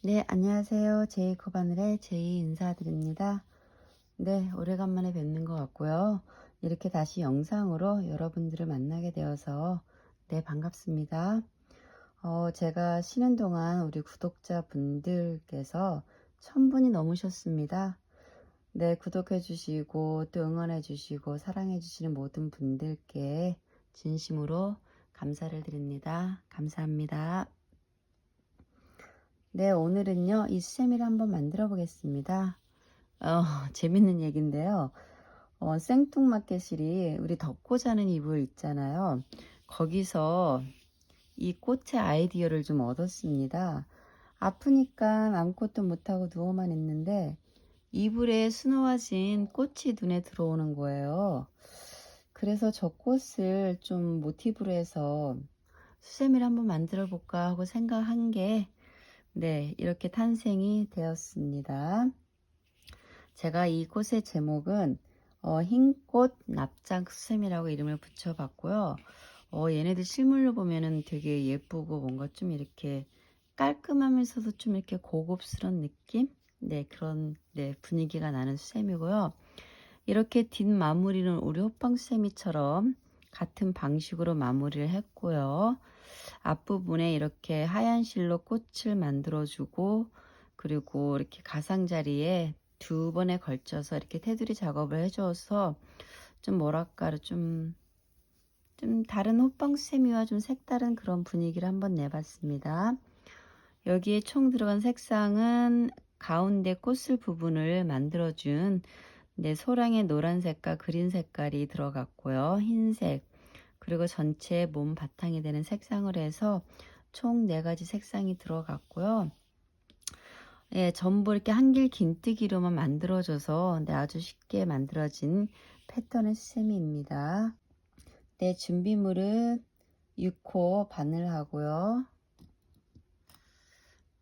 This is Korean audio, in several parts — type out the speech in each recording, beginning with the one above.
네, 안녕하세요. 제이코바늘의 제이 인사드립니다. 네, 오래간만에 뵙는 것 같고요. 이렇게 다시 영상으로 여러분들을 만나게 되어서 네, 반갑습니다. 제가 쉬는 동안 우리 구독자분들께서 1000분이 넘으셨습니다. 네, 구독해 주시고 또 응원해 주시고 사랑해 주시는 모든 분들께 진심으로 감사를 드립니다. 감사합니다. 네, 오늘은요, 이 수세미를 한번 만들어 보겠습니다. 재밌는 얘기인데요. 생뚱맞게실이 우리 덮고 자는 이불 있잖아요. 거기서 이 꽃의 아이디어를 좀 얻었습니다. 아프니까 아무것도 못하고 누워만 있는데 이불에 수놓아진 꽃이 눈에 들어오는 거예요. 그래서 저 꽃을 좀 모티브로 해서 수세미를 한번 만들어 볼까 하고 생각한 게 네, 이렇게 탄생이 되었습니다. 제가 이 꽃의 제목은 흰꽃 납작 수세미라고 이름을 붙여봤고요. 얘네들 실물로 보면은 되게 예쁘고 뭔가 좀 이렇게 깔끔하면서도 좀 이렇게 고급스러운 느낌? 네, 그런 네, 분위기가 나는 수세미고요. 이렇게 뒷마무리는 우리 호빵 수세미처럼 같은 방식으로 마무리를 했고요. 앞부분에 이렇게 하얀 실로 꽃을 만들어주고 그리고 이렇게 가상자리에 두 번에 걸쳐서 이렇게 테두리 작업을 해줘서 좀 뭐랄까 좀 다른 호빵수세미와 좀 색다른 그런 분위기를 한번 내봤습니다. 여기에 총 들어간 색상은 가운데 꽃을 부분을 만들어준 소량의 노란 색과 그린 색깔이 들어갔고요. 흰색 그리고 전체 몸 바탕이 되는 색상을 해서 총 4가지 색상이 들어갔고요. 예, 전부 이렇게 한길 긴뜨기로만 만들어져서 아주 쉽게 만들어진 패턴의 수세미입니다. 네, 준비물은 6호 바늘하고요.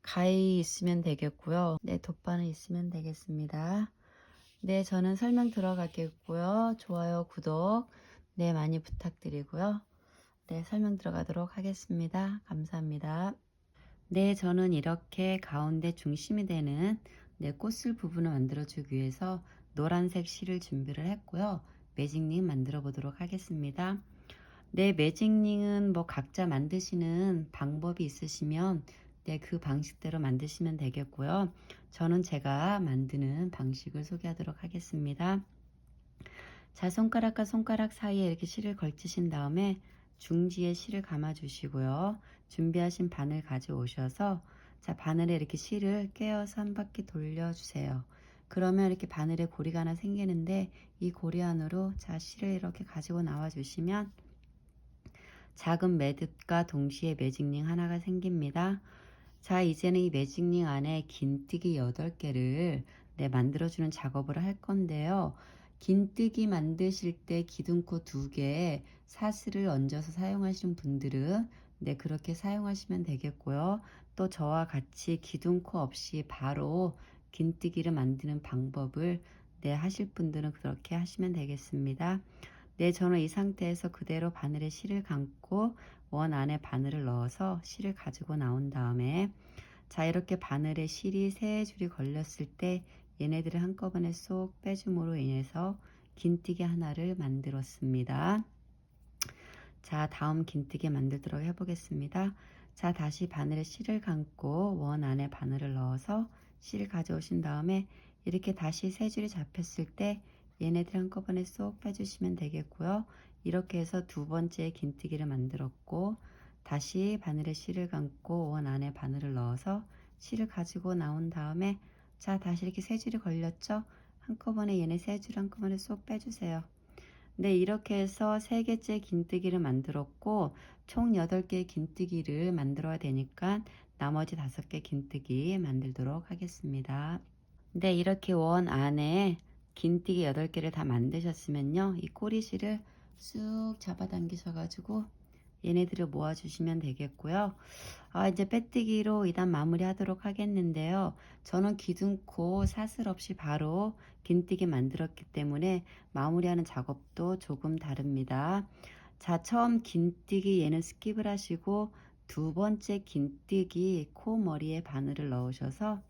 가위 있으면 되겠고요. 네, 돗바늘 있으면 되겠습니다. 네, 저는 설명 들어가겠고요. 좋아요, 구독 네, 많이 부탁드리고요. 네, 설명 들어가도록 하겠습니다. 감사합니다. 네, 저는 이렇게 가운데 중심이 되는 꽃을 부분을 만들어주기 위해서 노란색 실을 준비를 했고요. 매직링 만들어 보도록 하겠습니다. 네, 매직링은 뭐 각자 만드시는 방법이 있으시면 그 방식대로 만드시면 되겠고요. 저는 제가 만드는 방식을 소개하도록 하겠습니다. 자, 손가락과 손가락 사이에 이렇게 실을 걸치신 다음에 중지에 실을 감아 주시고요. 준비하신 바늘 가져오셔서 자, 바늘에 이렇게 실을 꿰어서 한 바퀴 돌려주세요. 그러면 이렇게 바늘에 고리가 하나 생기는데 이 고리 안으로 자, 실을 이렇게 가지고 나와 주시면 작은 매듭과 동시에 매직링 하나가 생깁니다. 자, 이제는 이 매직링 안에 긴뜨기 8개를 만들어주는 작업을 할 건데요. 긴뜨기 만드실 때 기둥코 2개에 사슬을 얹어서 사용하시는 분들은 그렇게 사용하시면 되겠고요. 또 저와 같이 기둥코 없이 바로 긴뜨기를 만드는 방법을 하실 분들은 그렇게 하시면 되겠습니다. 저는 이 상태에서 그대로 바늘에 실을 감고 원 안에 바늘을 넣어서 실을 가지고 나온 다음에 자, 이렇게 바늘에 실이 3줄이 걸렸을 때 얘네들을 한꺼번에 쏙 빼줌으로 인해서 긴뜨기 하나를 만들었습니다. 자, 다음 긴뜨기 만들도록 해보겠습니다. 자, 다시 바늘에 실을 감고 원 안에 바늘을 넣어서 실을 가져오신 다음에 이렇게 다시 3줄이 잡혔을 때 얘네들 한꺼번에 쏙 빼주시면 되겠고요. 이렇게 해서 2번째 긴뜨기를 만들었고 다시 바늘에 실을 감고 원 안에 바늘을 넣어서 실을 가지고 나온 다음에 자, 다시 이렇게 3줄이 걸렸죠? 한꺼번에 얘네 3줄 한꺼번에 쏙 빼주세요. 네, 이렇게 해서 3개째 긴뜨기를 만들었고 총 8개의 긴뜨기를 만들어야 되니까 나머지 5개 긴뜨기 만들도록 하겠습니다. 네, 이렇게 원 안에 긴뜨기 8개를 다 만드셨으면요. 이 꼬리실을 쑥 잡아당기셔가지고 얘네들을 모아주시면 되겠고요. 이제 빼뜨기로 2단 마무리 하도록 하겠는데요. 저는 기둥코 사슬 없이 바로 긴뜨기 만들었기 때문에 마무리하는 작업도 조금 다릅니다. 자, 처음 긴뜨기 얘는 스킵을 하시고 두 번째 긴뜨기 코머리에 바늘을 넣으셔서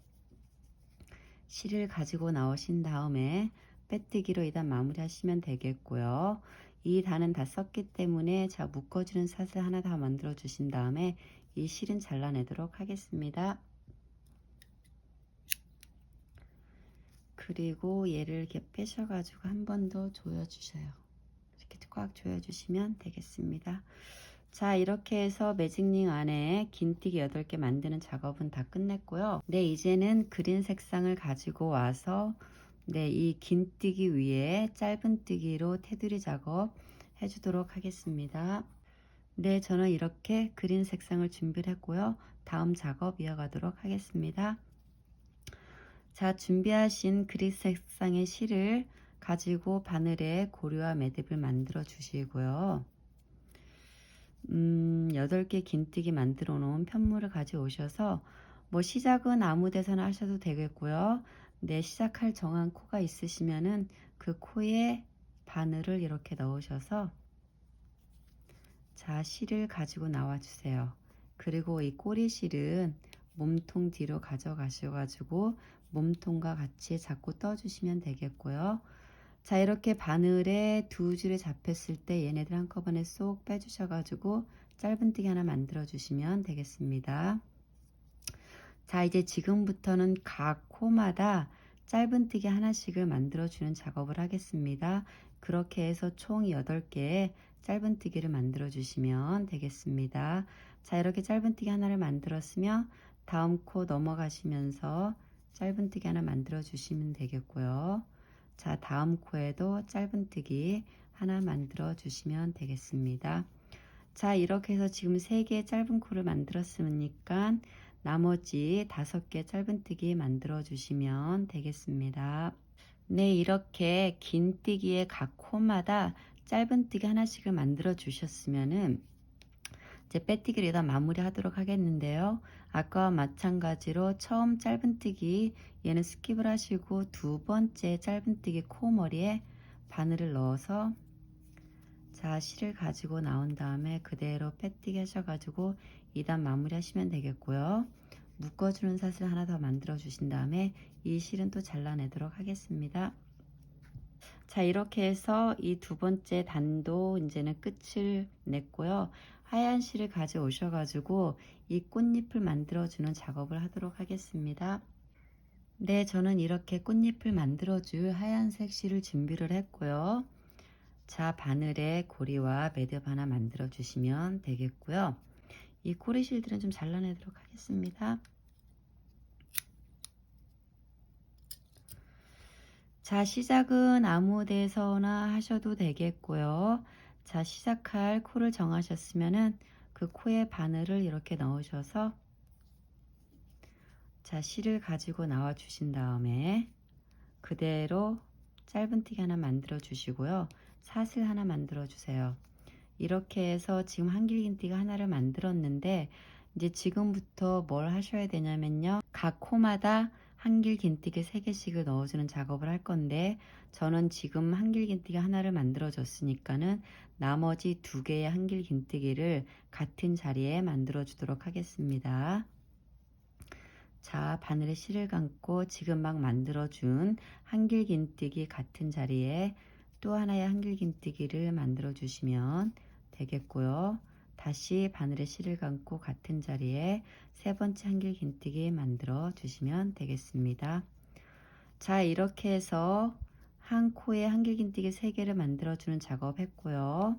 실을 가지고 나오신 다음에 빼뜨기로 일단 마무리하시면 되겠고요. 이 단은 다 썼기 때문에 자 묶어주는 사슬 하나 더 만들어 주신 다음에 이 실은 잘라내도록 하겠습니다. 그리고 얘를 이렇게 빼셔가지고 한 번 더 조여주셔요. 이렇게 꽉 조여주시면 되겠습니다. 자, 이렇게 해서 매직링 안에 긴뜨기 8개 만드는 작업은 다 끝냈고요. 네, 이제는 그린 색상을 가지고 와서 네, 이 긴뜨기 위에 짧은뜨기로 테두리 작업 해주도록 하겠습니다. 네, 저는 이렇게 그린 색상을 준비를 했고요. 다음 작업 이어가도록 하겠습니다. 자, 준비하신 그린 색상의 실을 가지고 바늘에 고리와 매듭을 만들어 주시고요. 8개 긴뜨기 만들어 놓은 편물을 가져오셔서 뭐 시작은 아무 데서나 하셔도 되겠고요. 네, 시작할 정한 코가 있으시면은 그 코에 바늘을 이렇게 넣으셔서 자, 실을 가지고 나와 주세요. 그리고 이 꼬리 실은 몸통 뒤로 가져가셔가지고 몸통과 같이 잡고 떠주시면 되겠고요. 자, 이렇게 바늘에 두 줄에 잡혔을 때 얘네들 한꺼번에 쏙 빼주셔가지고 짧은뜨기 하나 만들어 주시면 되겠습니다. 자, 이제 지금부터는 각 코마다 짧은뜨기 하나씩을 만들어 주는 작업을 하겠습니다. 그렇게 해서 총 8개의 짧은뜨기를 만들어 주시면 되겠습니다. 자, 이렇게 짧은뜨기 하나를 만들었으면 다음 코 넘어가시면서 짧은뜨기 하나 만들어 주시면 되겠고요. 자, 다음 코에도 짧은뜨기 하나 만들어 주시면 되겠습니다. 자, 이렇게 해서 지금 3개의 짧은 코를 만들었으니까 나머지 5개 짧은뜨기 만들어 주시면 되겠습니다. 네, 이렇게 긴뜨기의 각 코마다 짧은뜨기 하나씩을 만들어 주셨으면은 이제 빼뜨기를 여기다 마무리 하도록 하겠는데요. 아까와 마찬가지로 처음 짧은뜨기 얘는 스킵을 하시고 두 번째 짧은뜨기 코머리에 바늘을 넣어서 자, 실을 가지고 나온 다음에 그대로 빼뜨기 하셔가지고 2단 마무리 하시면 되겠고요. 묶어주는 사슬 하나 더 만들어 주신 다음에 이 실은 또 잘라내도록 하겠습니다. 자, 이렇게 해서 이 두 번째 단도 이제는 끝을 냈고요. 하얀 실을 가져오셔가지고 이 꽃잎을 만들어주는 작업을 하도록 하겠습니다. 네, 저는 이렇게 꽃잎을 만들어줄 하얀색 실을 준비를 했고요. 자, 바늘에 고리와 매듭 하나 만들어 주시면 되겠고요. 이 고리 실들은 좀 잘라내도록 하겠습니다. 자, 시작은 아무 데서나 하셔도 되겠고요. 자, 시작할 코를 정하셨으면은 그 코에 바늘을 이렇게 넣으셔서 자, 실을 가지고 나와 주신 다음에 그대로 짧은뜨기 하나 만들어 주시고요. 사슬 하나 만들어 주세요. 이렇게 해서 지금 한길긴뜨기 하나를 만들었는데 이제 지금부터 뭘 하셔야 되냐면요. 각 코마다 한길긴뜨기 3개씩을 넣어주는 작업을 할 건데 저는 지금 한길긴뜨기 하나를 만들어 줬으니까는 나머지 2개의 한길긴뜨기를 같은 자리에 만들어 주도록 하겠습니다. 자, 바늘에 실을 감고 지금 막 만들어준 한길긴뜨기 같은 자리에 또 하나의 한길긴뜨기를 만들어 주시면 되겠고요. 다시 바늘에 실을 감고 같은 자리에 세 번째 한길긴뜨기 만들어 주시면 되겠습니다. 자, 이렇게 해서 한 코에 한길긴뜨기 3개를 만들어 주는 작업 했고요.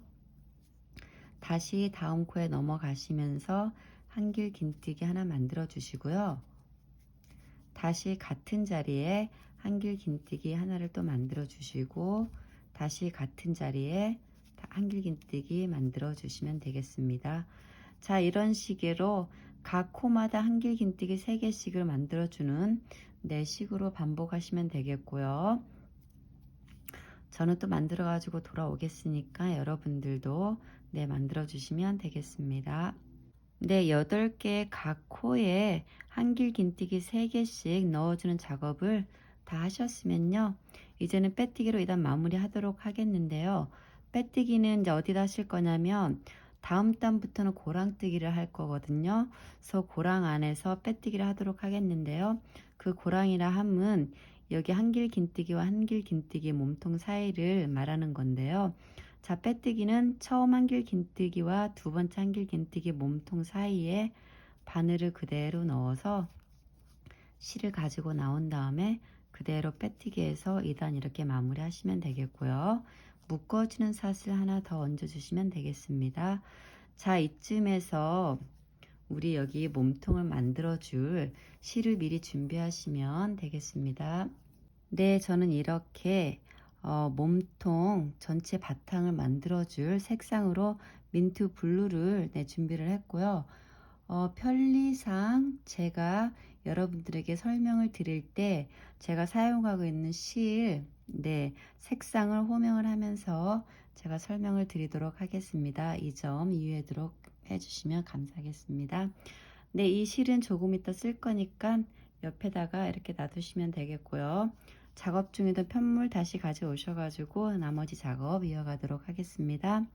다시 다음 코에 넘어가시면서 한길긴뜨기 하나 만들어 주시고요. 다시 같은 자리에 한길긴뜨기 하나를 또 만들어 주시고 다시 같은 자리에 한길긴뜨기 만들어 주시면 되겠습니다. 자, 이런 식으로 각 코마다 한길긴뜨기 3개씩을 만들어 주는 식으로 반복하시면 되겠고요. 저는 또 만들어 가지고 돌아오겠으니까 여러분들도 만들어 주시면 되겠습니다. 네, 8개 각 코에 한길긴뜨기 3개씩 넣어주는 작업을 다 하셨으면요. 이제는 빼뜨기로 일단 마무리 하도록 하겠는데요. 빼뜨기는 이제 어디다 하실 거냐면 다음 단부터는 고랑뜨기를 할 거거든요. 그래서 고랑 안에서 빼뜨기를 하도록 하겠는데요. 그 고랑이라 함은 여기 한길긴뜨기와 한길긴뜨기 몸통 사이를 말하는 건데요. 자, 빼뜨기는 처음 한길긴뜨기와 두 번째 한길긴뜨기 몸통 사이에 바늘을 그대로 넣어서 실을 가지고 나온 다음에 그대로 빼뜨기해서 2단 이렇게 마무리 하시면 되겠고요. 묶어주는 사슬 하나 더 얹어 주시면 되겠습니다. 자, 이쯤에서 우리 여기 몸통을 만들어 줄 실을 미리 준비하시면 되겠습니다. 네, 저는 이렇게 몸통 전체 바탕을 만들어 줄 색상으로 민트 블루를 준비를 했고요. 편리상 제가 여러분들에게 설명을 드릴 때 제가 사용하고 있는 실, 색상을 호명을 하면서 제가 설명을 드리도록 하겠습니다. 이 점 이해하도록 해주시면 감사하겠습니다. 네, 이 실은 조금 이따 쓸 거니까 옆에다가 이렇게 놔두시면 되겠고요. 작업 중에도 편물 다시 가져오셔가지고 나머지 작업 이어가도록 하겠습니다.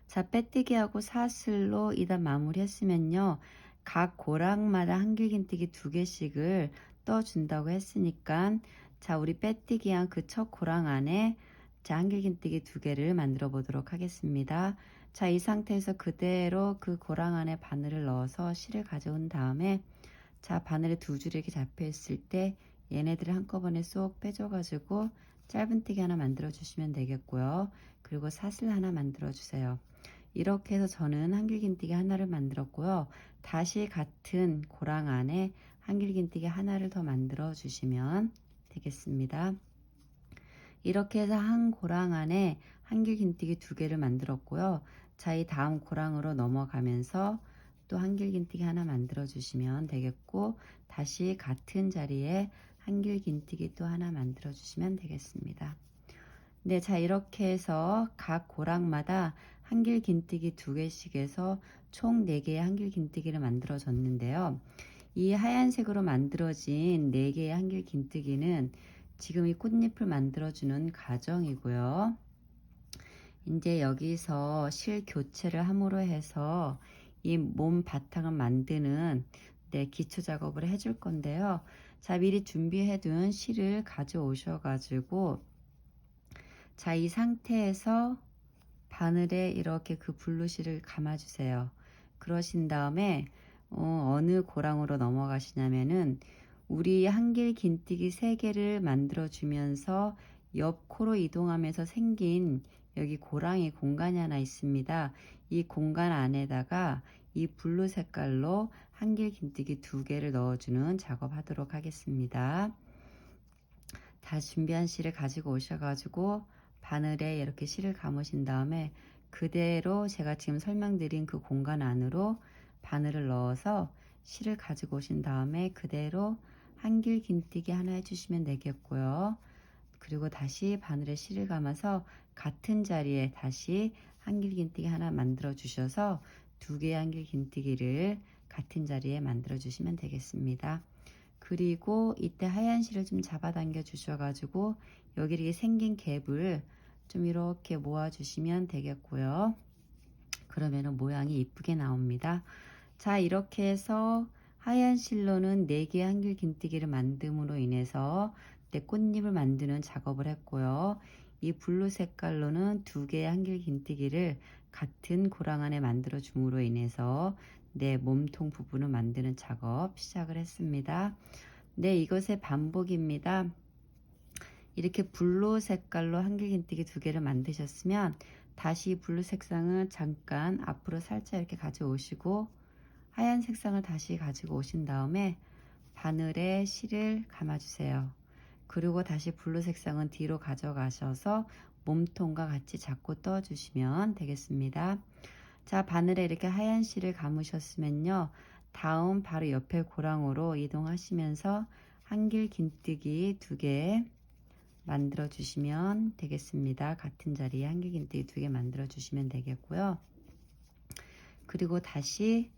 자, 빼뜨기하고 사슬로 2단 마무리 했으면요. 각 고랑마다 한길긴뜨기 2개씩을 떠준다고 했으니까 자, 우리 빼뜨기한 그 첫 고랑 안에 자, 한길긴뜨기 2개를 만들어 보도록 하겠습니다. 자, 이 상태에서 그대로 그 고랑 안에 바늘을 넣어서 실을 가져온 다음에 자, 바늘에 2줄이 이렇게 잡혀 있을 때 얘네들을 한꺼번에 쏙 빼줘 가지고 짧은뜨기 하나 만들어 주시면 되겠고요. 그리고 사슬 하나 만들어 주세요. 이렇게 해서 저는 한길긴뜨기 하나를 만들었고요. 다시 같은 고랑 안에 한길긴뜨기 하나를 더 만들어 주시면 되겠습니다. 이렇게 해서 한 고랑 안에 한길긴뜨기 2개를 만들었고요. 자, 이 다음 고랑으로 넘어가면서 또 한길긴뜨기 하나 만들어 주시면 되겠고, 다시 같은 자리에 한길긴뜨기 또 하나 만들어 주시면 되겠습니다. 네, 자, 이렇게 해서 각 고랑마다 한길긴뜨기 2개씩 해서 총 4개의 한길긴뜨기를 만들어 줬는데요. 이 하얀색으로 만들어진 4개의 한길긴뜨기는 지금 이 꽃잎을 만들어주는 과정이고요. 이제 여기서 실 교체를 함으로 해서 이 몸 바탕을 만드는 기초 작업을 해줄 건데요. 자, 미리 준비해둔 실을 가져오셔가지고 자, 이 상태에서 바늘에 이렇게 그 블루실을 감아주세요. 그러신 다음에 어느 고랑으로 넘어가시냐면은 우리 한길긴뜨기 3개를 만들어 주면서 옆 코로 이동하면서 생긴 여기 고랑이 공간이 하나 있습니다. 이 공간 안에다가 이 블루 색깔로 한길긴뜨기 2개를 넣어주는 작업 하도록 하겠습니다. 다 준비한 실을 가지고 오셔가지고 바늘에 이렇게 실을 감으신 다음에 그대로 제가 지금 설명드린 그 공간 안으로 바늘을 넣어서 실을 가지고 오신 다음에 그대로 한길긴뜨기 하나 해주시면 되겠고요. 그리고 다시 바늘에 실을 감아서 같은 자리에 다시 한길긴뜨기 하나 만들어 주셔서 2개의 한길긴뜨기를 같은 자리에 만들어 주시면 되겠습니다. 그리고 이때 하얀 실을 좀 잡아당겨 주셔가지고 여기 이렇게 생긴 갭을 좀 이렇게 모아 주시면 되겠고요. 그러면은 모양이 이쁘게 나옵니다. 자, 이렇게 해서 하얀 실로는 4개의 한길긴뜨기를 만듦으로 인해서 꽃잎을 만드는 작업을 했고요. 이 블루 색깔로는 2개의 한길긴뜨기를 같은 고랑 안에 만들어 줌으로 인해서 몸통 부분을 만드는 작업 시작을 했습니다. 이것의 반복입니다. 이렇게 블루 색깔로 한길긴뜨기 2개를 만드셨으면 다시 블루 색상을 잠깐 앞으로 살짝 이렇게 가져오시고 하얀 색상을 다시 가지고 오신 다음에 바늘에 실을 감아주세요. 그리고 다시 블루 색상은 뒤로 가져가셔서 몸통과 같이 잡고 떠주시면 되겠습니다. 자, 바늘에 이렇게 하얀 실을 감으셨으면요. 다음 바로 옆에 고랑으로 이동하시면서 한길긴뜨기 2개 만들어 주시면 되겠습니다. 같은 자리에 한길긴뜨기 2개 만들어 주시면 되겠고요. 그리고 다시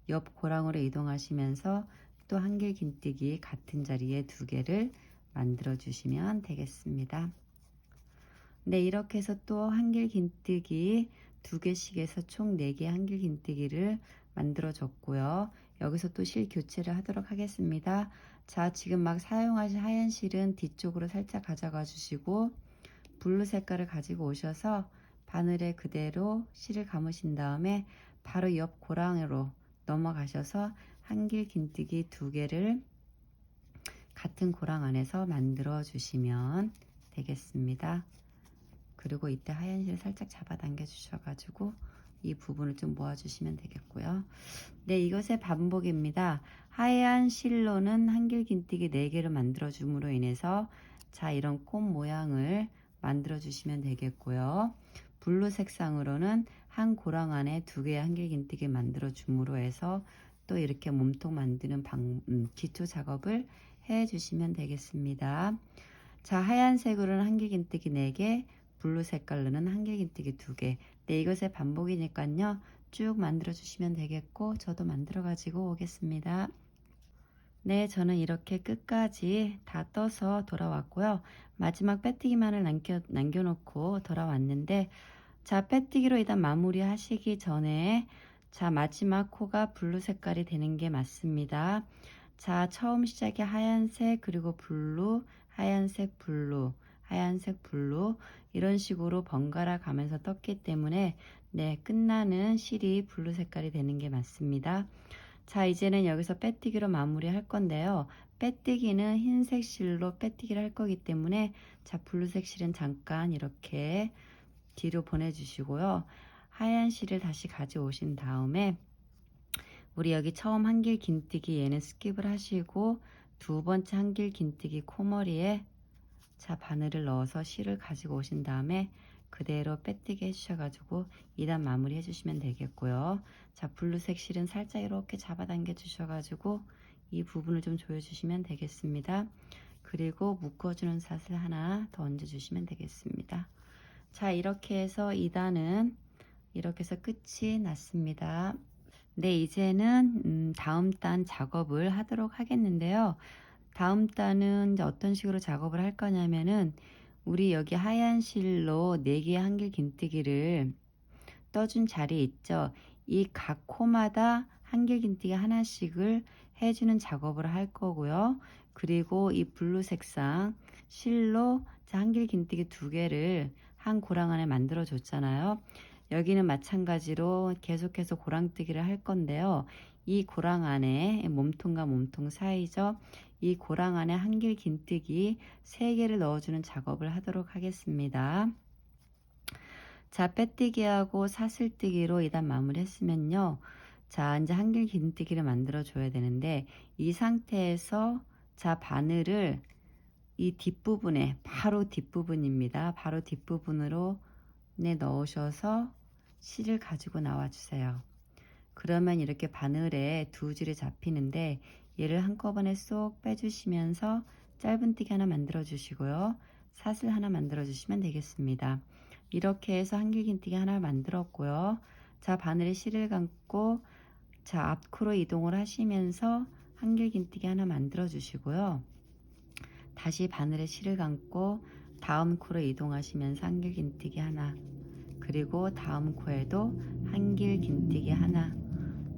옆 고랑으로 이동하시면서 또 한길긴뜨기 같은 자리에 2개를 만들어 주시면 되겠습니다. 이렇게 해서 또 한길긴뜨기 2개씩 해서 총 4개 한길긴뜨기를 만들어 줬고요. 여기서 또 실 교체를 하도록 하겠습니다. 자, 지금 막 사용하신 하얀 실은 뒤쪽으로 살짝 가져가 주시고 블루 색깔을 가지고 오셔서 바늘에 그대로 실을 감으신 다음에 바로 옆 고랑으로 넘어가셔서 한길긴뜨기 2개를 같은 고랑 안에서 만들어 주시면 되겠습니다. 그리고 이때 하얀 실 살짝 잡아당겨 주셔가지고 이 부분을 좀 모아주시면 되겠고요. 네, 이것의 반복입니다. 하얀 실로는 한길긴뜨기 4개를 만들어 줌으로 인해서 자, 이런 꽃 모양을 만들어 주시면 되겠고요. 블루 색상으로는 한 고랑 안에 2개의 한길긴뜨기 만들어 줌으로 해서 또 이렇게 몸통 만드는 기초 작업을 해 주시면 되겠습니다. 자, 하얀색으로는 한길긴뜨기 4개, 블루 색깔로는 한길긴뜨기 2개. 네, 이것의 반복이니까요. 쭉 만들어 주시면 되겠고 저도 만들어 가지고 오겠습니다. 네, 저는 이렇게 끝까지 다 떠서 돌아왔고요. 마지막 빼뜨기만을 남겨놓고 돌아왔는데 자, 빼뜨기로 일단 마무리 하시기 전에 자, 마지막 코가 블루 색깔이 되는 게 맞습니다. 자, 처음 시작이 하얀색 그리고 블루, 하얀색 블루, 하얀색 블루 이런 식으로 번갈아 가면서 떴기 때문에 네, 끝나는 실이 블루 색깔이 되는 게 맞습니다. 자, 이제는 여기서 빼뜨기로 마무리 할 건데요. 빼뜨기는 흰색 실로 빼뜨기를 할 거기 때문에 자, 블루색 실은 잠깐 이렇게 뒤로 보내주시고요. 하얀 실을 다시 가져오신 다음에 우리 여기 처음 한길긴뜨기 얘는 스킵을 하시고 2번째 한길긴뜨기 코머리에 자, 바늘을 넣어서 실을 가지고 오신 다음에 그대로 빼뜨기 해주셔가지고 2단 마무리 해주시면 되겠고요. 자, 블루색 실은 살짝 이렇게 잡아당겨 주셔가지고 이 부분을 좀 조여주시면 되겠습니다. 그리고 묶어주는 사슬 하나 더 얹어주시면 되겠습니다. 자, 이렇게 해서 2단은 이렇게 해서 끝이 났습니다. 네, 이제는 다음 단 작업을 하도록 하겠는데요. 다음 단은 이제 어떤 식으로 작업을 할 거냐면은 우리 여기 하얀 실로 4개의 한길긴뜨기를 떠준 자리 있죠. 이 각 코마다 한길긴뜨기 하나씩을 해주는 작업을 할 거고요. 그리고 이 블루 색상 실로 한길긴뜨기 2개를 한 고랑 안에 만들어 줬잖아요. 여기는 마찬가지로 계속해서 고랑뜨기를 할 건데요. 이 고랑 안에 몸통과 몸통 사이죠. 이 고랑 안에 한길긴뜨기 3개를 넣어주는 작업을 하도록 하겠습니다. 자, 빼뜨기하고 사슬뜨기로 2단 마무리 했으면요. 자, 이제 한길긴뜨기를 만들어 줘야 되는데 이 상태에서 자, 바늘을 이 뒷부분에 바로 뒷부분입니다. 바로 뒷부분으로 넣으셔서 실을 가지고 나와 주세요. 그러면 이렇게 바늘에 2줄이 잡히는데 얘를 한꺼번에 쏙 빼주시면서 짧은뜨기 하나 만들어 주시고요. 사슬 하나 만들어 주시면 되겠습니다. 이렇게 해서 한길긴뜨기 하나 만들었고요. 자, 바늘에 실을 감고 자, 앞코로 이동을 하시면서 한길긴뜨기 하나 만들어 주시고요. 다시 바늘에 실을 감고 다음 코로 이동하시면서 한길긴뜨기 하나, 그리고 다음 코에도 한길긴뜨기 하나.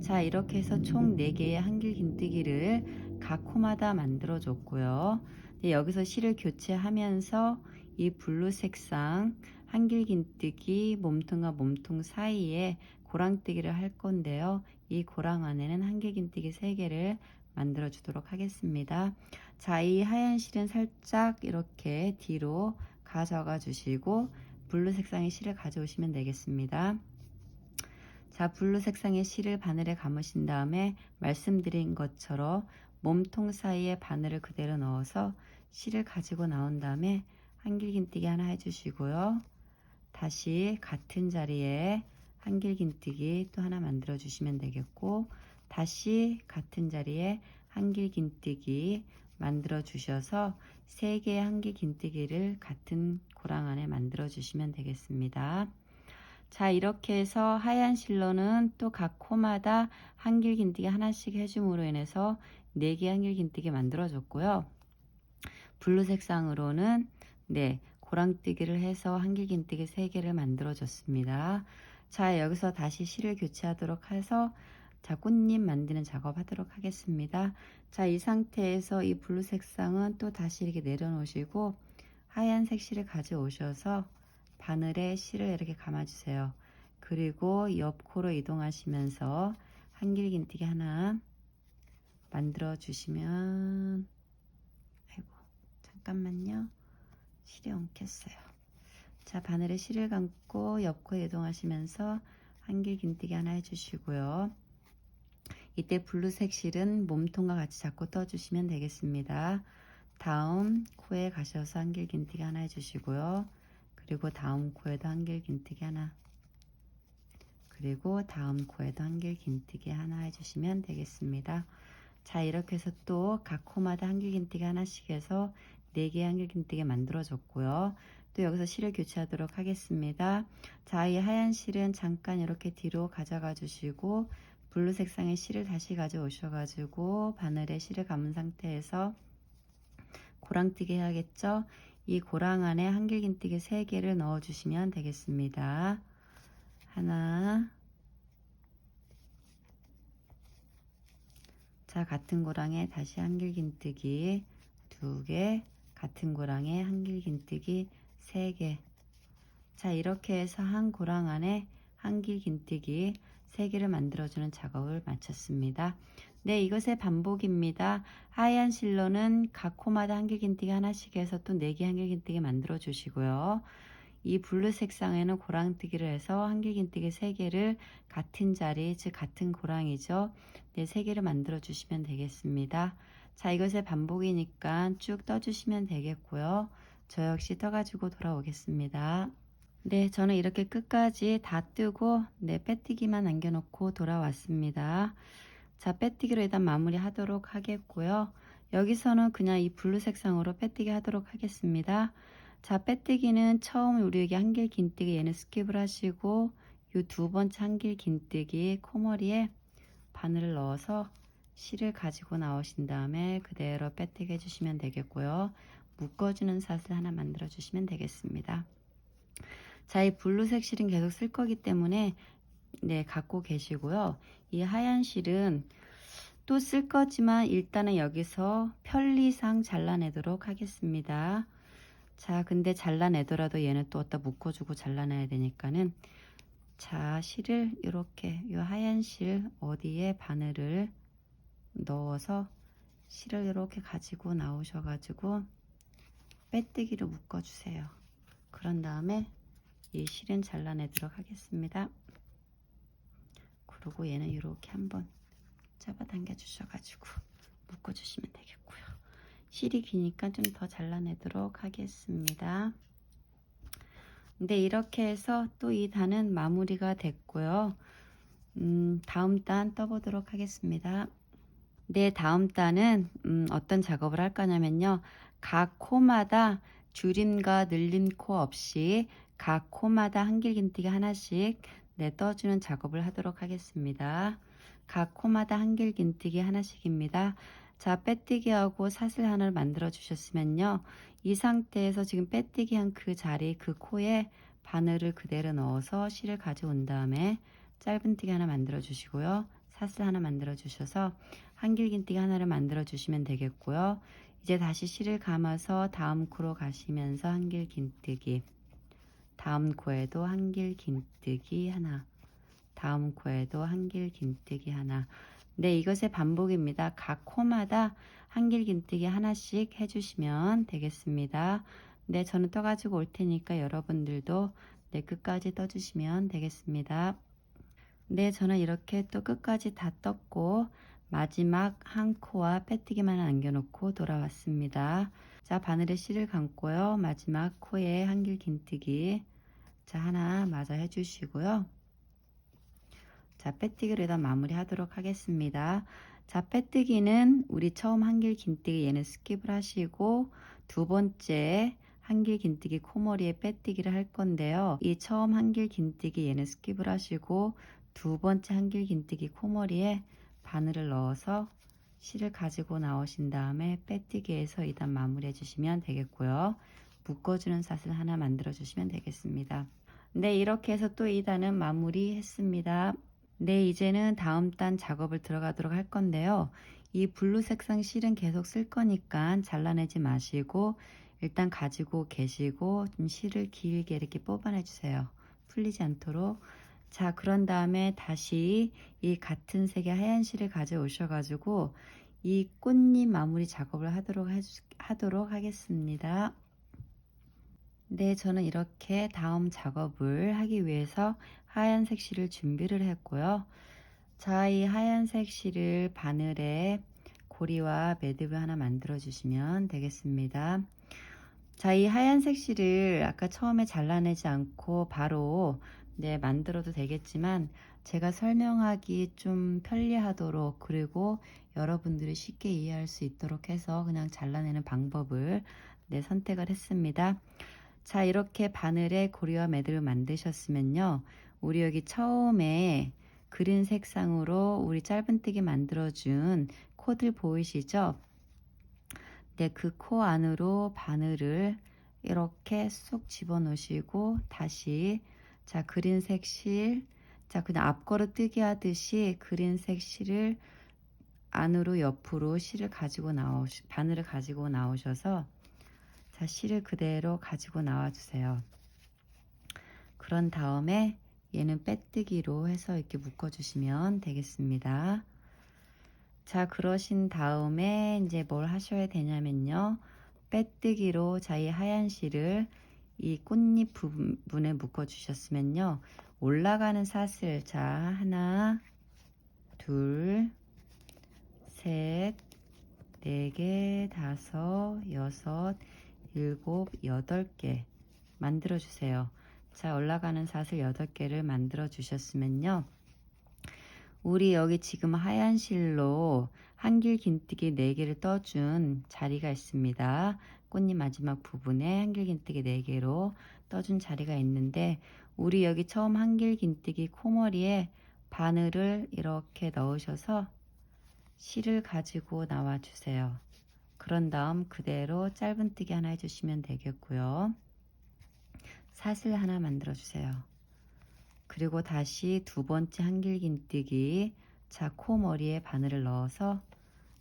자, 이렇게 해서 총 4개의 한길긴뜨기를 각 코마다 만들어 줬고요. 여기서 실을 교체하면서 이 블루 색상 한길긴뜨기 몸통과 몸통 사이에 고랑뜨기를 할 건데요. 이 고랑 안에는 한길긴뜨기 3개를 만들어 주도록 하겠습니다. 자, 이 하얀 실은 살짝 이렇게 뒤로 가져가 주시고 블루 색상의 실을 가져오시면 되겠습니다. 자, 블루 색상의 실을 바늘에 감으신 다음에 말씀드린 것처럼 몸통 사이에 바늘을 그대로 넣어서 실을 가지고 나온 다음에 한길긴뜨기 하나 해주시고요. 다시 같은 자리에 한길긴뜨기 또 하나 만들어 주시면 되겠고, 다시 같은 자리에 한길긴뜨기 만들어 주셔서 3개의 한길긴뜨기를 같은 고랑 안에 만들어 주시면 되겠습니다. 자, 이렇게 해서 하얀 실로는 또 각 코마다 한길긴뜨기 하나씩 해줌으로 인해서 4개 한길긴뜨기 만들어 줬고요. 블루 색상으로는 고랑뜨기를 해서 한길긴뜨기 3개를 만들어 줬습니다. 자, 여기서 다시 실을 교체하도록 해서 자, 꽃잎 만드는 작업 하도록 하겠습니다. 자, 이 상태에서 이 블루 색상은 또 다시 이렇게 내려놓으시고 하얀색 실을 가져오셔서 바늘에 실을 이렇게 감아주세요. 그리고 옆 코로 이동하시면서 한길긴뜨기 하나 만들어 주시면, 아이고 잠깐만요, 실이 엉켰어요. 자, 바늘에 실을 감고 옆 코에 이동하시면서 한길긴뜨기 하나 해주시고요. 이때 블루색 실은 몸통과 같이 잡고 떠주시면 되겠습니다. 다음 코에 가셔서 한길긴뜨기 하나 해주시고요. 그리고 다음 코에도 한길긴뜨기 하나, 그리고 다음 코에도 한길긴뜨기 하나 해주시면 되겠습니다. 자, 이렇게 해서 또 각 코마다 한길긴뜨기 하나씩 해서 4개의 한길긴뜨기 만들어 줬고요. 또 여기서 실을 교체하도록 하겠습니다. 자, 이 하얀 실은 잠깐 이렇게 뒤로 가져가 주시고 블루 색상의 실을 다시 가져오셔 가지고 바늘에 실을 감은 상태에서 고랑뜨기 해야겠죠. 이 고랑 안에 한길긴뜨기 3개를 넣어 주시면 되겠습니다. 하나, 자, 같은 고랑에 다시 한길긴뜨기 2개, 같은 고랑에 한길긴뜨기 3개. 자, 이렇게 해서 한 고랑 안에 한길긴뜨기 3개를 만들어주는 작업을 마쳤습니다. 네, 이것의 반복입니다. 하얀 실로는 각 코마다 한길긴뜨기 하나씩 해서 또 4개 한길긴뜨기 만들어 주시고요. 이 블루 색상에는 고랑뜨기를 해서 한길긴뜨기 3개를 같은 자리, 즉 같은 고랑이죠. 네, 3개를 만들어 주시면 되겠습니다. 자, 이것의 반복이니까 쭉 떠주시면 되겠고요. 저 역시 떠가지고 돌아오겠습니다. 네, 저는 이렇게 끝까지 다 뜨고 네, 빼뜨기만 남겨놓고 돌아왔습니다. 자, 빼뜨기로 일단 마무리 하도록 하겠고요. 여기서는 그냥 이 블루 색상으로 빼뜨기 하도록 하겠습니다. 자, 빼뜨기는 처음 우리 여기 한길긴뜨기 얘는 스킵을 하시고 이 2번째 한길긴뜨기 코머리에 바늘을 넣어서 실을 가지고 나오신 다음에 그대로 빼뜨기 해주시면 되겠고요. 묶어주는 사슬 하나 만들어 주시면 되겠습니다. 자, 이 블루색 실은 계속 쓸 거기 때문에 네, 갖고 계시고요. 이 하얀 실은 또 쓸 거지만 일단은 여기서 편리상 잘라내도록 하겠습니다. 자, 근데 잘라내더라도 얘는 또 어디다 묶어주고 잘라내야 되니까는 자, 실을 이렇게 이 하얀 실 어디에 바늘을 넣어서 실을 이렇게 가지고 나오셔가지고 빼뜨기로 묶어주세요. 그런 다음에 이 실은 잘라내도록 하겠습니다. 그리고 얘는 이렇게 한번 잡아당겨 주셔가지고 묶어주시면 되겠고요. 실이 기니까 좀 더 잘라내도록 하겠습니다. 근데 이렇게 해서 또 이 단은 마무리가 됐고요. 다음 단 떠보도록 하겠습니다. 네, 다음 단은 어떤 작업을 할 거냐면요. 각 코마다 줄임과 늘림 코 없이 각 코마다 한길긴뜨기 하나씩 네, 떠주는 작업을 하도록 하겠습니다. 각 코마다 한길긴뜨기 하나씩입니다. 자, 빼뜨기하고 사슬 하나를 만들어 주셨으면요. 이 상태에서 지금 빼뜨기 한 그 자리, 그 코에 바늘을 그대로 넣어서 실을 가져온 다음에 짧은뜨기 하나 만들어 주시고요. 사슬 하나 만들어 주셔서 한길긴뜨기 하나를 만들어 주시면 되겠고요. 이제 다시 실을 감아서 다음 코로 가시면서 한길긴뜨기, 다음 코에도 한길긴뜨기 하나, 다음 코에도 한길긴뜨기 하나. 네, 이것의 반복입니다. 각 코마다 한길긴뜨기 하나씩 해주시면 되겠습니다. 네, 저는 떠가지고 올 테니까 여러분들도 네, 끝까지 떠주시면 되겠습니다. 네, 저는 이렇게 또 끝까지 다 떴고 마지막 한 코와 빼뜨기만 남겨놓고 돌아왔습니다. 자, 바늘에 실을 감고요. 마지막 코에 한길긴뜨기 자, 하나 마저 해주시고요. 자, 빼뜨기로 일단 마무리 하도록 하겠습니다. 자, 빼뜨기는 우리 처음 한길긴뜨기 얘는 스킵을 하시고 2번째 한길긴뜨기 코머리에 빼뜨기를 할 건데요. 이 처음 한길긴뜨기 얘는 스킵을 하시고 2번째 한길긴뜨기 코머리에 바늘을 넣어서 실을 가지고 나오신 다음에 빼뜨기해서 일단 마무리 해주시면 되겠고요. 묶어주는 사슬 하나 만들어 주시면 되겠습니다. 네, 이렇게 해서 또 2단은 마무리 했습니다. 네, 이제는 다음 단 작업을 들어가도록 할 건데요. 이 블루 색상 실은 계속 쓸 거니까 잘라내지 마시고 일단 가지고 계시고 좀 실을 길게 이렇게 뽑아내 주세요. 풀리지 않도록. 자, 그런 다음에 다시 이 같은 색의 하얀 실을 가져오셔 가지고 이 꽃잎 마무리 작업을 하도록 하겠습니다. 네, 저는 이렇게 다음 작업을 하기 위해서 하얀색 실을 준비를 했고요. 자, 이 하얀색 실을 바늘에 고리와 매듭을 하나 만들어 주시면 되겠습니다. 자, 이 하얀색 실을 아까 처음에 잘라내지 않고 바로 만들어도 되겠지만 제가 설명하기 좀 편리하도록 그리고 여러분들이 쉽게 이해할 수 있도록 해서 그냥 잘라내는 방법을 선택을 했습니다. 자, 이렇게 바늘에 고리와 매듭을 만드셨으면요. 우리 여기 처음에 그린 색상으로 우리 짧은뜨기 만들어준 코들 보이시죠? 네, 그 코 안으로 바늘을 이렇게 쏙 집어 넣으시고 다시 자, 그린색 실, 자, 그냥 앞걸어 뜨기 하듯이 그린색 실을 안으로 옆으로 실을 가지고 바늘을 가지고 나오셔서 자, 실을 그대로 가지고 나와 주세요. 그런 다음에 얘는 빼뜨기로 해서 이렇게 묶어 주시면 되겠습니다. 자, 그러신 다음에 이제 뭘 하셔야 되냐면요. 빼뜨기로 자, 이 하얀 실을 이 꽃잎 부분에 묶어 주셨으면요. 올라가는 사슬, 자, 하나, 둘, 셋, 네 개, 다섯, 여섯, 일곱, 여덟 개 만들어 주세요. 자, 올라가는 사슬 8개를 만들어 주셨으면요. 우리 여기 지금 하얀 실로 한길 긴뜨기 4개를 떠준 자리가 있습니다. 꽃잎 마지막 부분에 한길 긴뜨기 4개로 떠준 자리가 있는데 우리 여기 처음 한길 긴뜨기 코머리에 바늘을 이렇게 넣으셔서 실을 가지고 나와 주세요. 그런 다음 그대로 짧은뜨기 하나 해주시면 되겠고요. 사슬 하나 만들어 주세요. 그리고 다시 두 번째 한길긴뜨기, 자, 코머리에 바늘을 넣어서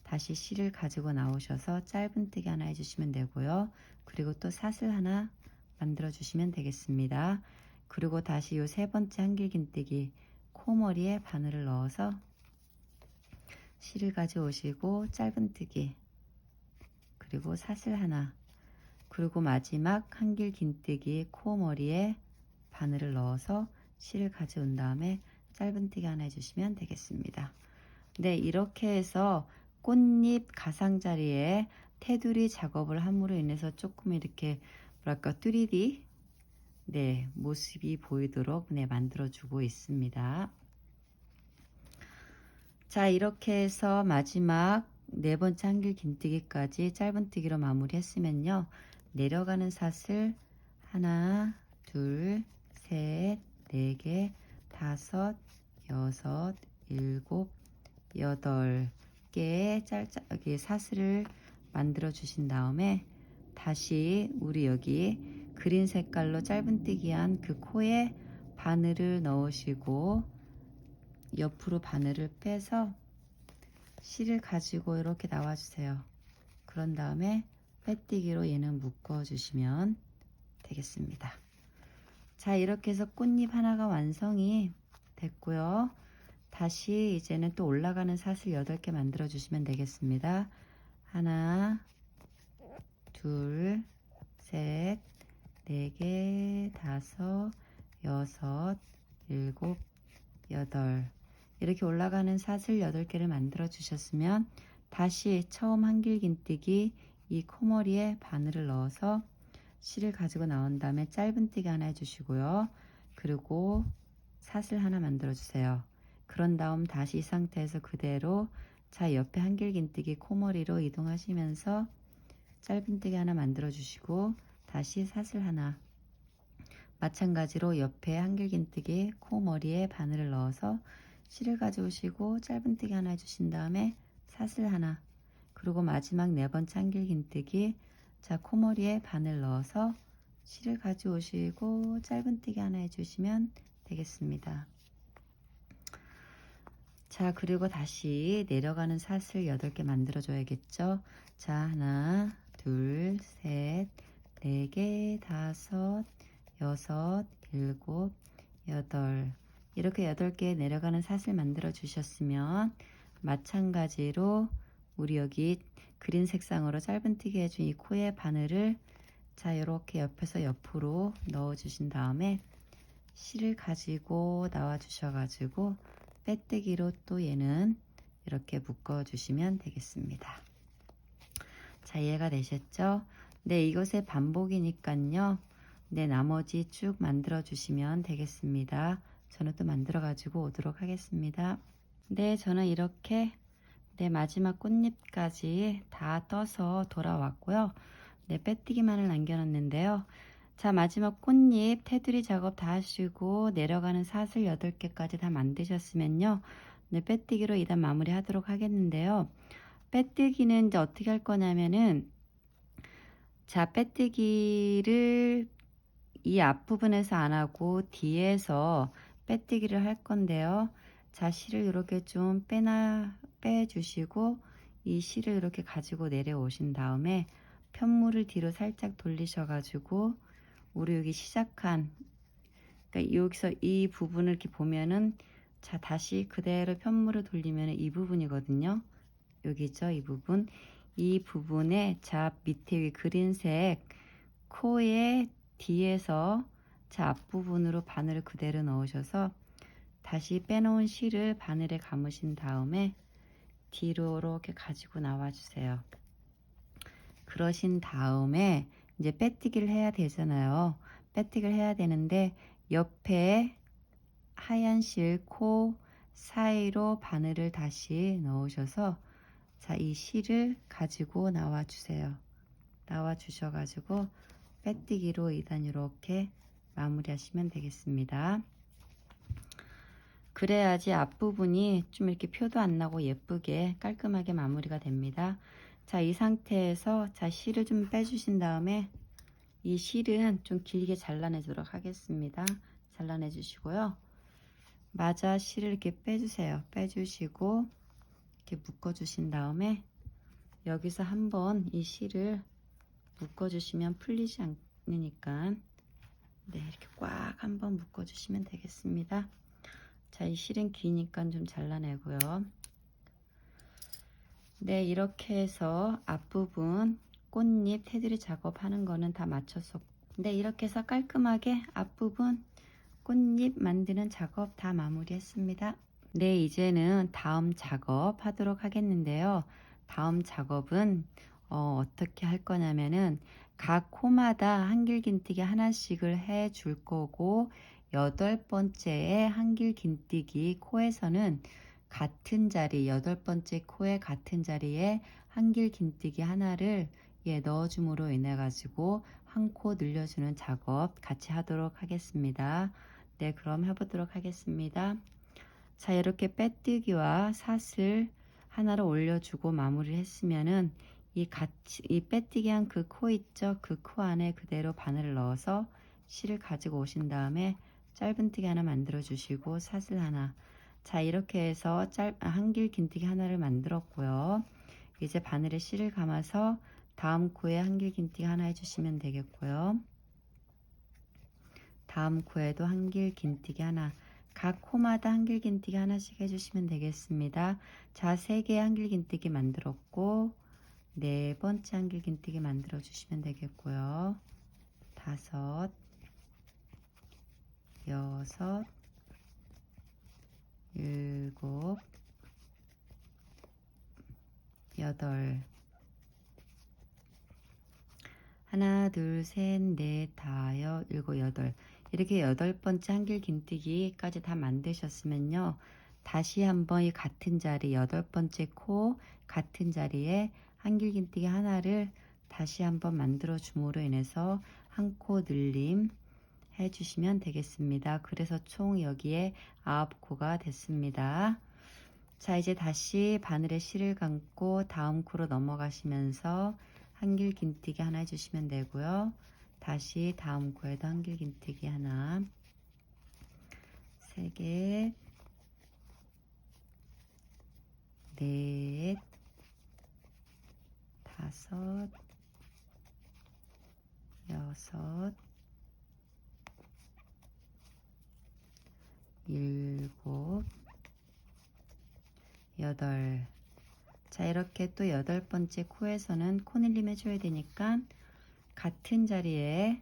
다시 실을 가지고 나오셔서 짧은뜨기 하나 해주시면 되고요. 그리고 또 사슬 하나 만들어 주시면 되겠습니다. 그리고 다시 요 세 번째 한길긴뜨기 코머리에 바늘을 넣어서 실을 가져오시고 짧은뜨기 그리고 사슬 하나, 그리고 마지막 한길긴뜨기 코머리에 바늘을 넣어서 실을 가져온 다음에 짧은뜨기 하나 해주시면 되겠습니다. 네, 이렇게 해서 꽃잎 가상자리에 테두리 작업을 함으로 인해서 조금 이렇게 뭐랄까 3D 모습이 보이도록 만들어주고 있습니다. 자, 이렇게 해서 마지막 네 번째 한길 긴뜨기까지 짧은뜨기로 마무리했으면요. 내려가는 사슬 하나, 둘, 셋, 네 개, 다섯, 여섯, 일곱, 여덟 개의 사슬을 만들어 주신 다음에 다시 우리 여기 그린 색깔로 짧은뜨기한 그 코에 바늘을 넣으시고 옆으로 바늘을 빼서 실을 가지고 이렇게 나와 주세요. 그런 다음에 빼뜨기로 얘는 묶어 주시면 되겠습니다. 자, 이렇게 해서 꽃잎 하나가 완성이 됐고요. 다시 이제는 또 올라가는 사슬 8개 만들어 주시면 되겠습니다. 하나, 둘, 셋, 네 개, 다섯, 여섯, 일곱, 여덟. 이렇게 올라가는 사슬 8개를 만들어 주셨으면 다시 처음 한길긴뜨기 이 코머리에 바늘을 넣어서 실을 가지고 나온 다음에 짧은뜨기 하나 해주시고요. 그리고 사슬 하나 만들어 주세요. 그런 다음 다시 이 상태에서 그대로 자, 옆에 한길긴뜨기 코머리로 이동하시면서 짧은뜨기 하나 만들어 주시고 다시 사슬 하나, 마찬가지로 옆에 한길긴뜨기 코머리에 바늘을 넣어서 실을 가져오시고 짧은뜨기 하나 해주신 다음에 사슬 하나, 그리고 마지막 네 번째 한길긴뜨기, 자, 코머리에 바늘 넣어서 실을 가져오시고 짧은뜨기 하나 해주시면 되겠습니다. 자, 그리고 다시 내려가는 사슬 8개 만들어 줘야겠죠. 자, 하나, 둘, 셋, 4개, 5, 6, 7, 8 이렇게 8개 내려가는 사슬 만들어 주셨으면 마찬가지로 우리 여기 그린 색상으로 짧은뜨기 해준 이 코의 바늘을 자, 이렇게 옆에서 옆으로 넣어 주신 다음에 실을 가지고 나와 주셔가지고 빼뜨기로 또 얘는 이렇게 묶어 주시면 되겠습니다. 자, 이해가 되셨죠? 네, 이것의 반복이니까요. 네, 나머지 쭉 만들어 주시면 되겠습니다. 저는 또 만들어 가지고 오도록 하겠습니다. 네, 저는 이렇게 네, 마지막 꽃잎까지 다 떠서 돌아왔고요. 네, 빼뜨기만을 남겨놨는데요. 자, 마지막 꽃잎 테두리 작업 다 하시고 내려가는 사슬 8개까지 다 만드셨으면요. 네, 빼뜨기로 이단 마무리 하도록 하겠는데요. 빼뜨기는 이제 어떻게 할 거냐면은 자, 빼뜨기를 이 앞부분에서 안 하고 뒤에서 빼뜨기를 할 건데요. 자, 실을 이렇게 좀 빼주시고 이 실을 이렇게 가지고 내려오신 다음에 편물을 뒤로 살짝 돌리셔가지고 우리 여기 시작한 그러니까 여기서 이 부분을 이렇게 보면은 자, 다시 그대로 편물을 돌리면 이 부분이거든요. 여기죠, 이 부분. 이 부분에 자, 밑에 위 그린색 코의 뒤에서 자, 앞부분으로 바늘을 그대로 넣으셔서 다시 빼놓은 실을 바늘에 감으신 다음에 뒤로 이렇게 가지고 나와 주세요. 그러신 다음에 이제 빼뜨기를 해야 되잖아요. 빼뜨기를 해야 되는데 옆에 하얀 실 코 사이로 바늘을 다시 넣으셔서 자, 이 실을 가지고 나와 주세요. 나와 주셔가지고 빼뜨기로 2단 이렇게 마무리 하시면 되겠습니다. 그래야지 앞부분이 좀 이렇게 표도 안 나고 예쁘게 깔끔하게 마무리가 됩니다. 자, 이 상태에서 자, 실을 좀 빼주신 다음에 이 실은 좀 길게 잘라내도록 하겠습니다. 잘라내 주시고요. 마자 실을 이렇게 빼주세요. 빼주시고 이렇게 묶어 주신 다음에 여기서 한번 이 실을 묶어 주시면 풀리지 않으니까 네, 이렇게 꽉 한번 묶어 주시면 되겠습니다. 자, 이 실은 기니까 좀 잘라내고요. 네, 이렇게 해서 앞부분 꽃잎 테두리 작업하는 거는 다 마쳤었고 네, 이렇게 해서 깔끔하게 앞부분 꽃잎 만드는 작업 다 마무리했습니다. 네, 이제는 다음 작업 하도록 하겠는데요. 다음 작업은 어떻게 할 거냐면은 각 코마다 한길긴뜨기 하나씩을 해 줄 거고 8번째에 한길긴뜨기 코에서는 같은 자리 8번째 코의 같은 자리에 한길긴뜨기 하나를 넣어줌으로 인해 가지고 한 코 늘려주는 작업 같이 하도록 하겠습니다. 네, 그럼 해보도록 하겠습니다. 자, 이렇게 빼뜨기와 사슬 하나를 올려주고 마무리를 했으면은 이 빼뜨기 한 그 코 있죠? 그 코 안에 그대로 바늘을 넣어서 실을 가지고 오신 다음에 짧은뜨기 하나 만들어 주시고 사슬 하나. 자, 이렇게 해서 한길 긴뜨기 하나를 만들었고요. 이제 바늘에 실을 감아서 다음 코에 한길 긴뜨기 하나 해주시면 되겠고요. 다음 코에도 한길 긴뜨기 하나. 각 코마다 한길 긴뜨기 하나씩 해주시면 되겠습니다. 자, 3개의 한길 긴뜨기 만들었고 4번째 한길 긴뜨기 만들어 주시면 되겠고요. 5, 6, 7, 8 하나, 둘, 셋, 넷, 다섯, 일곱, 여덟 이렇게 8번째 한길 긴뜨기까지 다 만드셨으면요. 다시 한번 이 같은 자리 8번째 코 같은 자리에 한길 긴뜨기 하나를 다시 한번 만들어 줌으로 인해서 한 코 늘림 해주시면 되겠습니다. 그래서 총 여기에 9코가 됐습니다. 자, 이제 다시 바늘에 실을 감고 다음 코로 넘어가시면서 한길 긴뜨기 하나 해주시면 되고요. 다시 다음 코에도 한길긴뜨기 하나, 3개, 넷, 5, 6, 7, 8. 자, 이렇게 또 8번째 코에서는 코늘림 해줘야 되니까 같은 자리에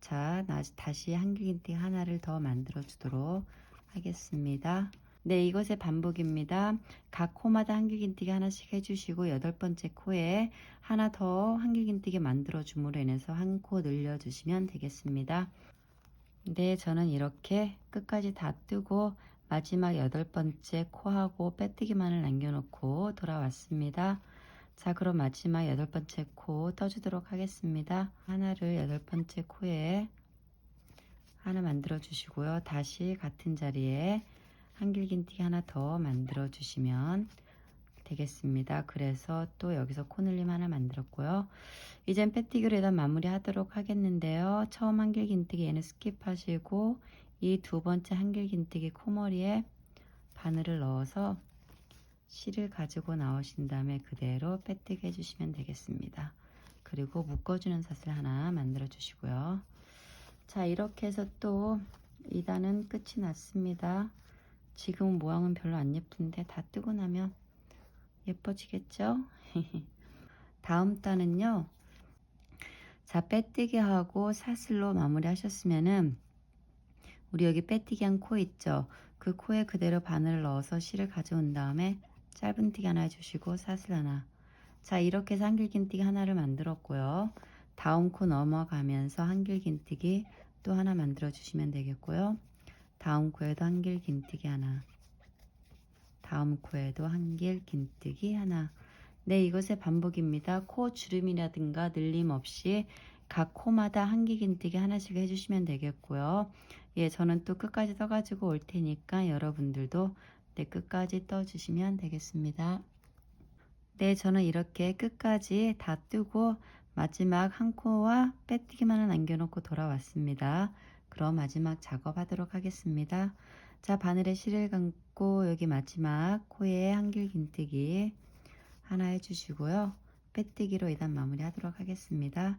자, 다시 한길긴뜨기 하나를 더 만들어 주도록 하겠습니다. 네, 이것의 반복입니다. 각 코마다 한길긴뜨기 하나씩 해주시고 8번째 코에 하나 더 한길긴뜨기 만들어 줌으로 인해서 한 코 늘려주시면 되겠습니다. 네, 저는 이렇게 끝까지 다 뜨고 마지막 8번째 코하고 빼뜨기만을 남겨놓고 돌아왔습니다. 자, 그럼 마지막 8번째 코 떠주도록 하겠습니다. 하나를 8번째 코에 하나 만들어 주시고요. 다시 같은 자리에 한길긴뜨기 하나 더 만들어 주시면 되겠습니다. 그래서 또 여기서 코늘림 하나 만들었고요. 이젠 빼뜨기로 일단 마무리 하도록 하겠는데요. 처음 한길긴뜨기 얘는 스킵하시고 이 두 번째 한길긴뜨기 코머리에 바늘을 넣어서 실을 가지고 나오신 다음에 그대로 빼뜨기 해주시면 되겠습니다. 그리고 묶어주는 사슬 하나 만들어 주시고요. 자, 이렇게 해서 또 2단은 끝이 났습니다. 지금 모양은 별로 안 예쁜데 다 뜨고 나면 예뻐지겠죠? 다음 단은요. 자, 빼뜨기 하고 사슬로 마무리 하셨으면은 우리 여기 빼뜨기 한 코 있죠? 그 코에 그대로 바늘을 넣어서 실을 가져온 다음에 짧은뜨기 하나 해주시고 사슬 하나. 자, 이렇게 해서 한길긴뜨기 하나를 만들었고요. 다음 코 넘어가면서 한길긴뜨기 또 하나 만들어 주시면 되겠고요. 다음 코에도 한길긴뜨기 하나, 다음 코에도 한길긴뜨기 하나. 네, 이것의 반복입니다. 코 주름이라든가 늘림 없이 각 코마다 한길긴뜨기 하나씩 해주시면 되겠고요. 예, 저는 또 끝까지 떠가지고 올 테니까 여러분들도 네, 끝까지 떠주시면 되겠습니다. 네, 저는 이렇게 끝까지 다 뜨고 마지막 한 코와 빼뜨기만을 남겨놓고 돌아왔습니다. 그럼 마지막 작업하도록 하겠습니다. 자, 바늘에 실을 감고 여기 마지막 코에 한길긴뜨기 하나 해주시고요. 빼뜨기로 일단 마무리 하도록 하겠습니다.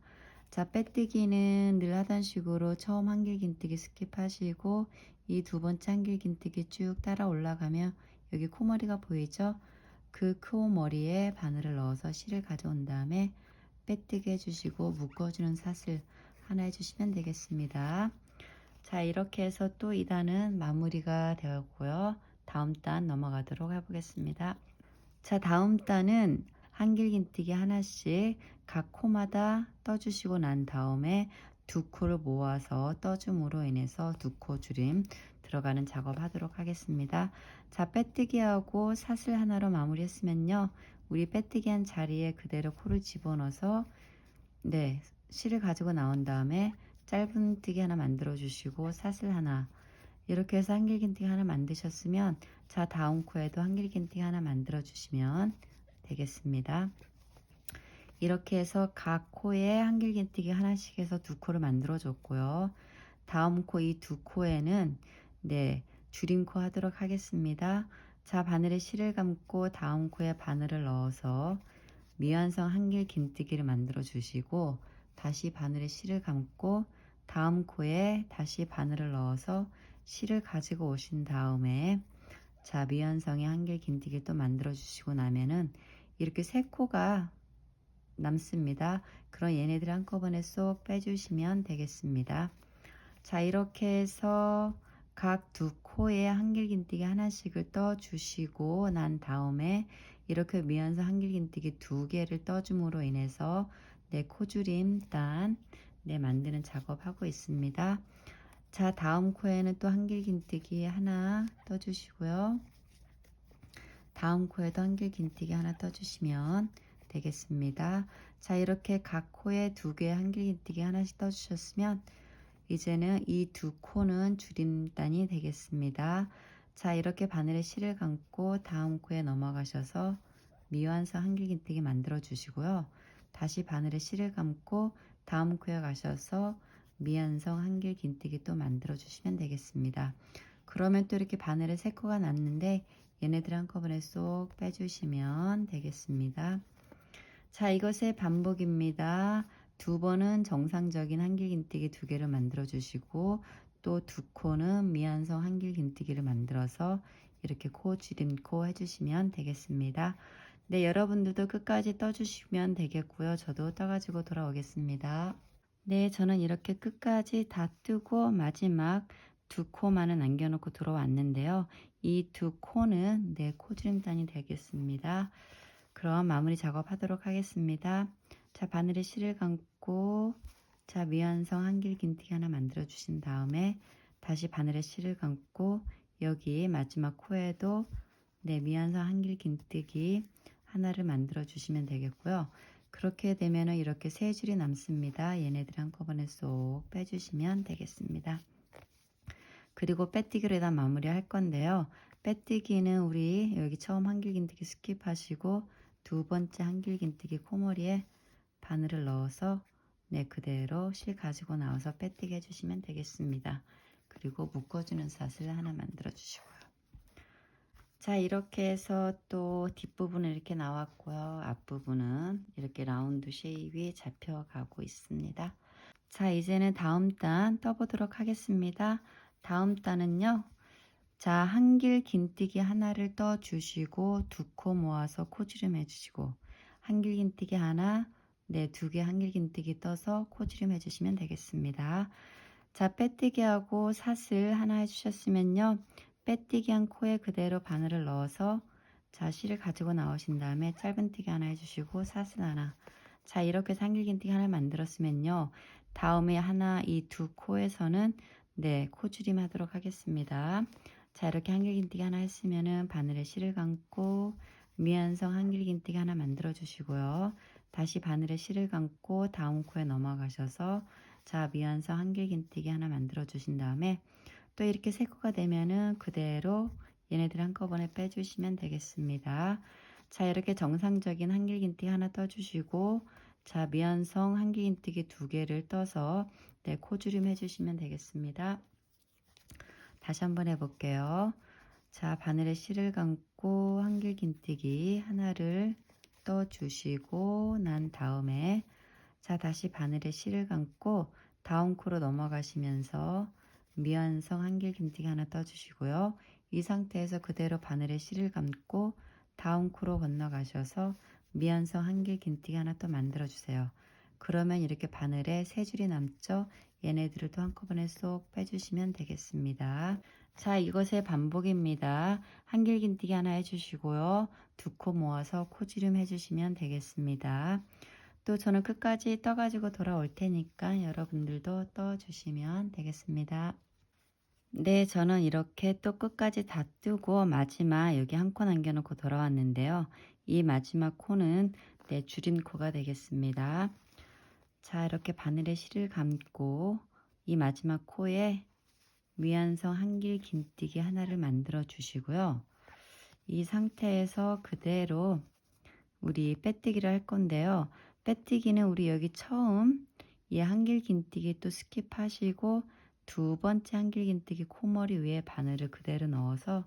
자, 빼뜨기는 늘 하던 식으로 처음 한길긴뜨기 스킵하시고 이 두 번째 한길긴뜨기 쭉 따라 올라가면 여기 코머리가 보이죠? 그 코머리에 바늘을 넣어서 실을 가져온 다음에 빼뜨기 해주시고 묶어주는 사슬 하나 해주시면 되겠습니다. 자, 이렇게 해서 또 2단은 마무리가 되었고요. 다음 단 넘어가도록 해보겠습니다. 자, 다음 단은 한길긴뜨기 하나씩 각 코마다 떠주시고 난 다음에 두 코를 모아서 떠줌으로 인해서 두 코 줄임 들어가는 작업 하도록 하겠습니다. 자, 빼뜨기하고 사슬 하나로 마무리 했으면요. 우리 빼뜨기 한 자리에 그대로 코를 집어넣어서 네, 실을 가지고 나온 다음에 짧은뜨기 하나 만들어 주시고 사슬 하나 이렇게 해서 한길긴뜨기 하나 만드셨으면 자, 다음 코에도 한길긴뜨기 하나 만들어 주시면 되겠습니다. 이렇게 해서 각 코에 한길긴뜨기 하나씩 해서 두 코를 만들어 줬고요. 다음 코 이 두 코에는 네, 줄임코 하도록 하겠습니다. 자, 바늘에 실을 감고 다음 코에 바늘을 넣어서 미완성 한길긴뜨기를 만들어 주시고 다시 바늘에 실을 감고 다음 코에 다시 바늘을 넣어서 실을 가지고 오신 다음에 자, 미완성의 한길긴뜨기를 또 만들어 주시고 나면은 이렇게 세 코가 남습니다. 그럼 얘네들 한꺼번에 쏙 빼주시면 되겠습니다. 자, 이렇게 해서 각 두 코에 한길긴뜨기 하나씩을 떠 주시고 난 다음에 이렇게 미완성 한길긴뜨기 두 개를 떠줌으로 인해서 네, 코줄임 단 네, 만드는 작업하고 있습니다. 자, 다음 코에는 또 한길긴뜨기 하나 떠주시고요. 다음 코에도 한길긴뜨기 하나 떠주시면 되겠습니다. 자, 이렇게 각 코에 두 개의 한길긴뜨기 하나씩 떠주셨으면 이제는 이 두 코는 줄임단이 되겠습니다. 자, 이렇게 바늘에 실을 감고 다음 코에 넘어가셔서 미완성 한길긴뜨기 만들어 주시고요. 다시 바늘에 실을 감고 다음 코에 가셔서 미완성 한길 긴뜨기 또 만들어 주시면 되겠습니다. 그러면 또 이렇게 바늘에 3코가 났는데 얘네들 한꺼번에 쏙 빼주시면 되겠습니다. 자, 이것의 반복입니다. 2번은 정상적인 한길긴뜨기 2개를 만들어 주시고 또 2코는 미완성 한길긴뜨기를 만들어서 이렇게 코 줄임코 해주시면 되겠습니다. 네, 여러분들도 끝까지 떠주시면 되겠고요. 저도 떠가지고 돌아오겠습니다. 네, 저는 이렇게 끝까지 다 뜨고 마지막 2코만은 남겨놓고 들어왔는데요. 이 2코는 네, 코줄임단이 되겠습니다. 그럼 마무리 작업하도록 하겠습니다. 자, 바늘에 실을 감고 자, 미완성 한길긴뜨기 하나 만들어 주신 다음에 다시 바늘에 실을 감고 여기 마지막 코에도 네, 미완성 한길긴뜨기 하나를 만들어 주시면 되겠고요. 그렇게 되면은 이렇게 3줄이 남습니다. 얘네들 한꺼번에 쏙 빼주시면 되겠습니다. 그리고 빼뜨기로 일단 마무리 할 건데요. 빼뜨기는 우리 여기 처음 한길긴뜨기 스킵하시고 2번째 한길긴뜨기 코머리에 바늘을 넣어서 네, 그대로 실 가지고 나와서 빼뜨기 해주시면 되겠습니다. 그리고 묶어주는 사슬 하나 만들어 주시고요. 자, 이렇게 해서 또 뒷부분은 이렇게 나왔고요. 앞부분은 이렇게 라운드 쉐입이 잡혀가고 있습니다. 자, 이제는 다음 단 떠보도록 하겠습니다. 다음 단은요. 자, 한길 긴뜨기 하나를 떠 주시고 2코 모아서 코주름 해주시고 한길 긴뜨기 하나, 네, 2개 한길 긴뜨기 떠서 코주름 해주시면 되겠습니다. 자, 빼뜨기 하고 사슬 하나 해주셨으면요. 빼뜨기 한 코에 그대로 바늘을 넣어서 자, 실을 가지고 나오신 다음에 짧은뜨기 하나 해주시고 사슬 하나. 자, 이렇게 한길긴뜨기 하나 만들었으면요. 다음에 하나 이 2코에서는 네, 코줄임 하도록 하겠습니다. 자, 이렇게 한길긴뜨기 하나 했으면은 바늘에 실을 감고 미완성 한길긴뜨기 하나 만들어 주시고요. 다시 바늘에 실을 감고 다음 코에 넘어가셔서 자, 미완성 한길긴뜨기 하나 만들어 주신 다음에 또 이렇게 3코가 되면은 그대로 얘네들 한꺼번에 빼주시면 되겠습니다. 자, 이렇게 정상적인 한길긴뜨기 하나 떠주시고 자, 미완성 한길긴뜨기 2개를 떠서 네, 코주름 해주시면 되겠습니다. 다시 한번 해볼게요. 자, 바늘에 실을 감고 한길긴뜨기 하나를 떠주시고 난 다음에 자, 다시 바늘에 실을 감고 다음 코로 넘어가시면서 미완성 한길긴뜨기 하나 떠주시고요. 이 상태에서 그대로 바늘에 실을 감고 다음 코로 건너가셔서 미완성 한길긴뜨기 하나 또 만들어 주세요. 그러면 이렇게 바늘에 3줄이 남죠. 얘네들을 또 한꺼번에 쏙 빼주시면 되겠습니다. 자, 이것의 반복입니다. 한길긴뜨기 하나 해주시고요. 2코 모아서 코주름 해주시면 되겠습니다. 또 저는 끝까지 떠가지고 돌아올 테니까 여러분들도 떠주시면 되겠습니다. 네, 저는 이렇게 또 끝까지 다 뜨고 마지막 여기 한 코 남겨놓고 돌아왔는데요. 이 마지막 코는 네, 줄임코가 되겠습니다. 자, 이렇게 바늘에 실을 감고 이 마지막 코에 미완성 한길 긴뜨기 하나를 만들어 주시고요. 이 상태에서 그대로 우리 빼뜨기를 할 건데요. 빼뜨기는 우리 여기 처음 이 한길 긴뜨기 또 스킵하시고 2번째 한길 긴뜨기 코머리 위에 바늘을 그대로 넣어서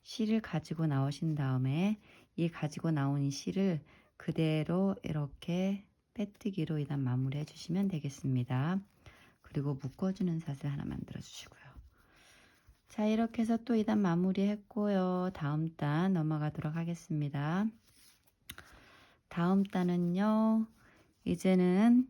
실을 가지고 나오신 다음에 이 가지고 나온 이 실을 그대로 이렇게 빼뜨기로 일단 마무리 해주시면 되겠습니다. 그리고 묶어주는 사슬 하나 만들어 주시고요. 자, 이렇게 해서 또 2단 마무리 했고요. 다음 단 넘어가도록 하겠습니다. 다음 단은요. 이제는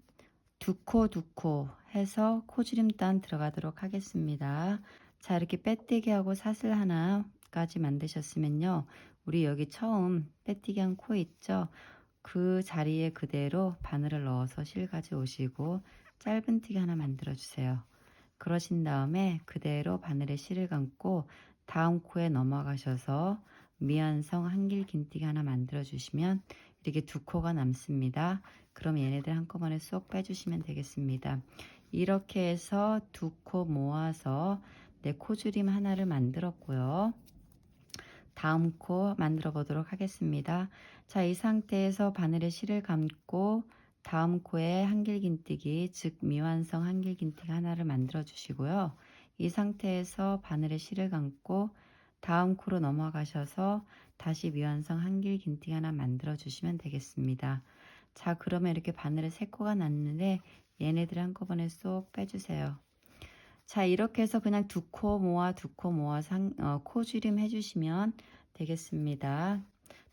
2코 해서 코줄임단 들어가도록 하겠습니다. 자, 이렇게 빼뜨기 하고 사슬 하나까지 만드셨으면요. 우리 여기 처음 빼뜨기 한 코 있죠? 그 자리에 그대로 바늘을 넣어서 실 가져오시고 짧은뜨기 하나 만들어 주세요. 그러신 다음에 그대로 바늘에 실을 감고 다음 코에 넘어가셔서 미완성 한길긴뜨기 하나 만들어 주시면 이렇게 2코가 남습니다. 그럼 얘네들 한꺼번에 쏙 빼주시면 되겠습니다. 이렇게 해서 2코 모아서 네, 코줄임 하나를 만들었고요. 다음 코 만들어 보도록 하겠습니다. 자, 이 상태에서 바늘에 실을 감고 다음 코에 한길긴뜨기, 즉 미완성 한길긴뜨기 하나를 만들어 주시고요. 이 상태에서 바늘에 실을 감고 다음 코로 넘어가셔서 다시 미완성 한길긴뜨기 하나 만들어 주시면 되겠습니다. 자, 그러면 이렇게 바늘에 3코가 났는데 얘네들 한꺼번에 쏙 빼주세요. 자, 이렇게 해서 그냥 2코 모아 2코 모아서 코줄임 해주시면 되겠습니다.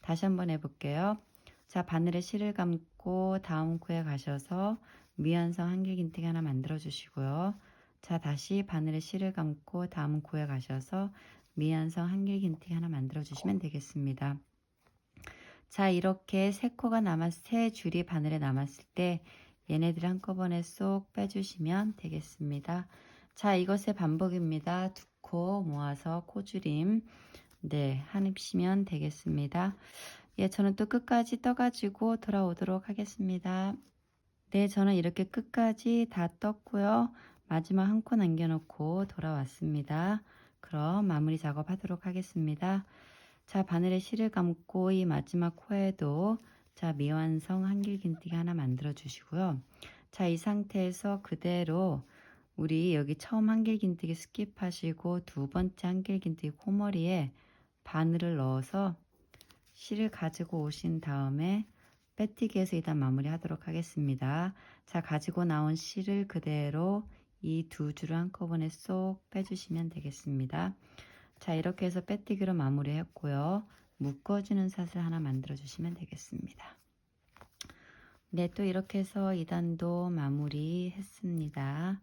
다시 한번 해볼게요. 자, 바늘에 실을 감고 다음 코에 가셔서 미완성 한길긴뜨기 하나 만들어 주시고요. 자, 다시 바늘에 실을 감고 다음 코에 가셔서 미완성 한길긴뜨기 하나 만들어 주시면 되겠습니다. 자, 이렇게 3줄이 바늘에 남았을 때 얘네들 한꺼번에 쏙 빼주시면 되겠습니다. 자, 이것의 반복입니다. 2코 모아서 코줄임 하시면 되겠습니다. 예, 저는 또 끝까지 떠가지고 돌아오도록 하겠습니다. 네, 저는 이렇게 끝까지 다 떴고요. 마지막 한 코 남겨놓고 돌아왔습니다. 그럼 마무리 작업하도록 하겠습니다. 자, 바늘에 실을 감고 이 마지막 코에도 자, 미완성 한길긴뜨기 하나 만들어 주시고요. 자, 이 상태에서 그대로 우리 여기 처음 한길긴뜨기 스킵하시고 두 번째 한길긴뜨기 코머리에 바늘을 넣어서 실을 가지고 오신 다음에 빼뜨기해서 일단 마무리 하도록 하겠습니다. 자, 가지고 나온 실을 그대로 이 2줄을 한꺼번에 쏙 빼주시면 되겠습니다. 자, 이렇게 해서 빼뜨기로 마무리 했고요. 묶어주는 사슬 하나 만들어 주시면 되겠습니다. 네, 또 이렇게 해서 2단도 마무리 했습니다.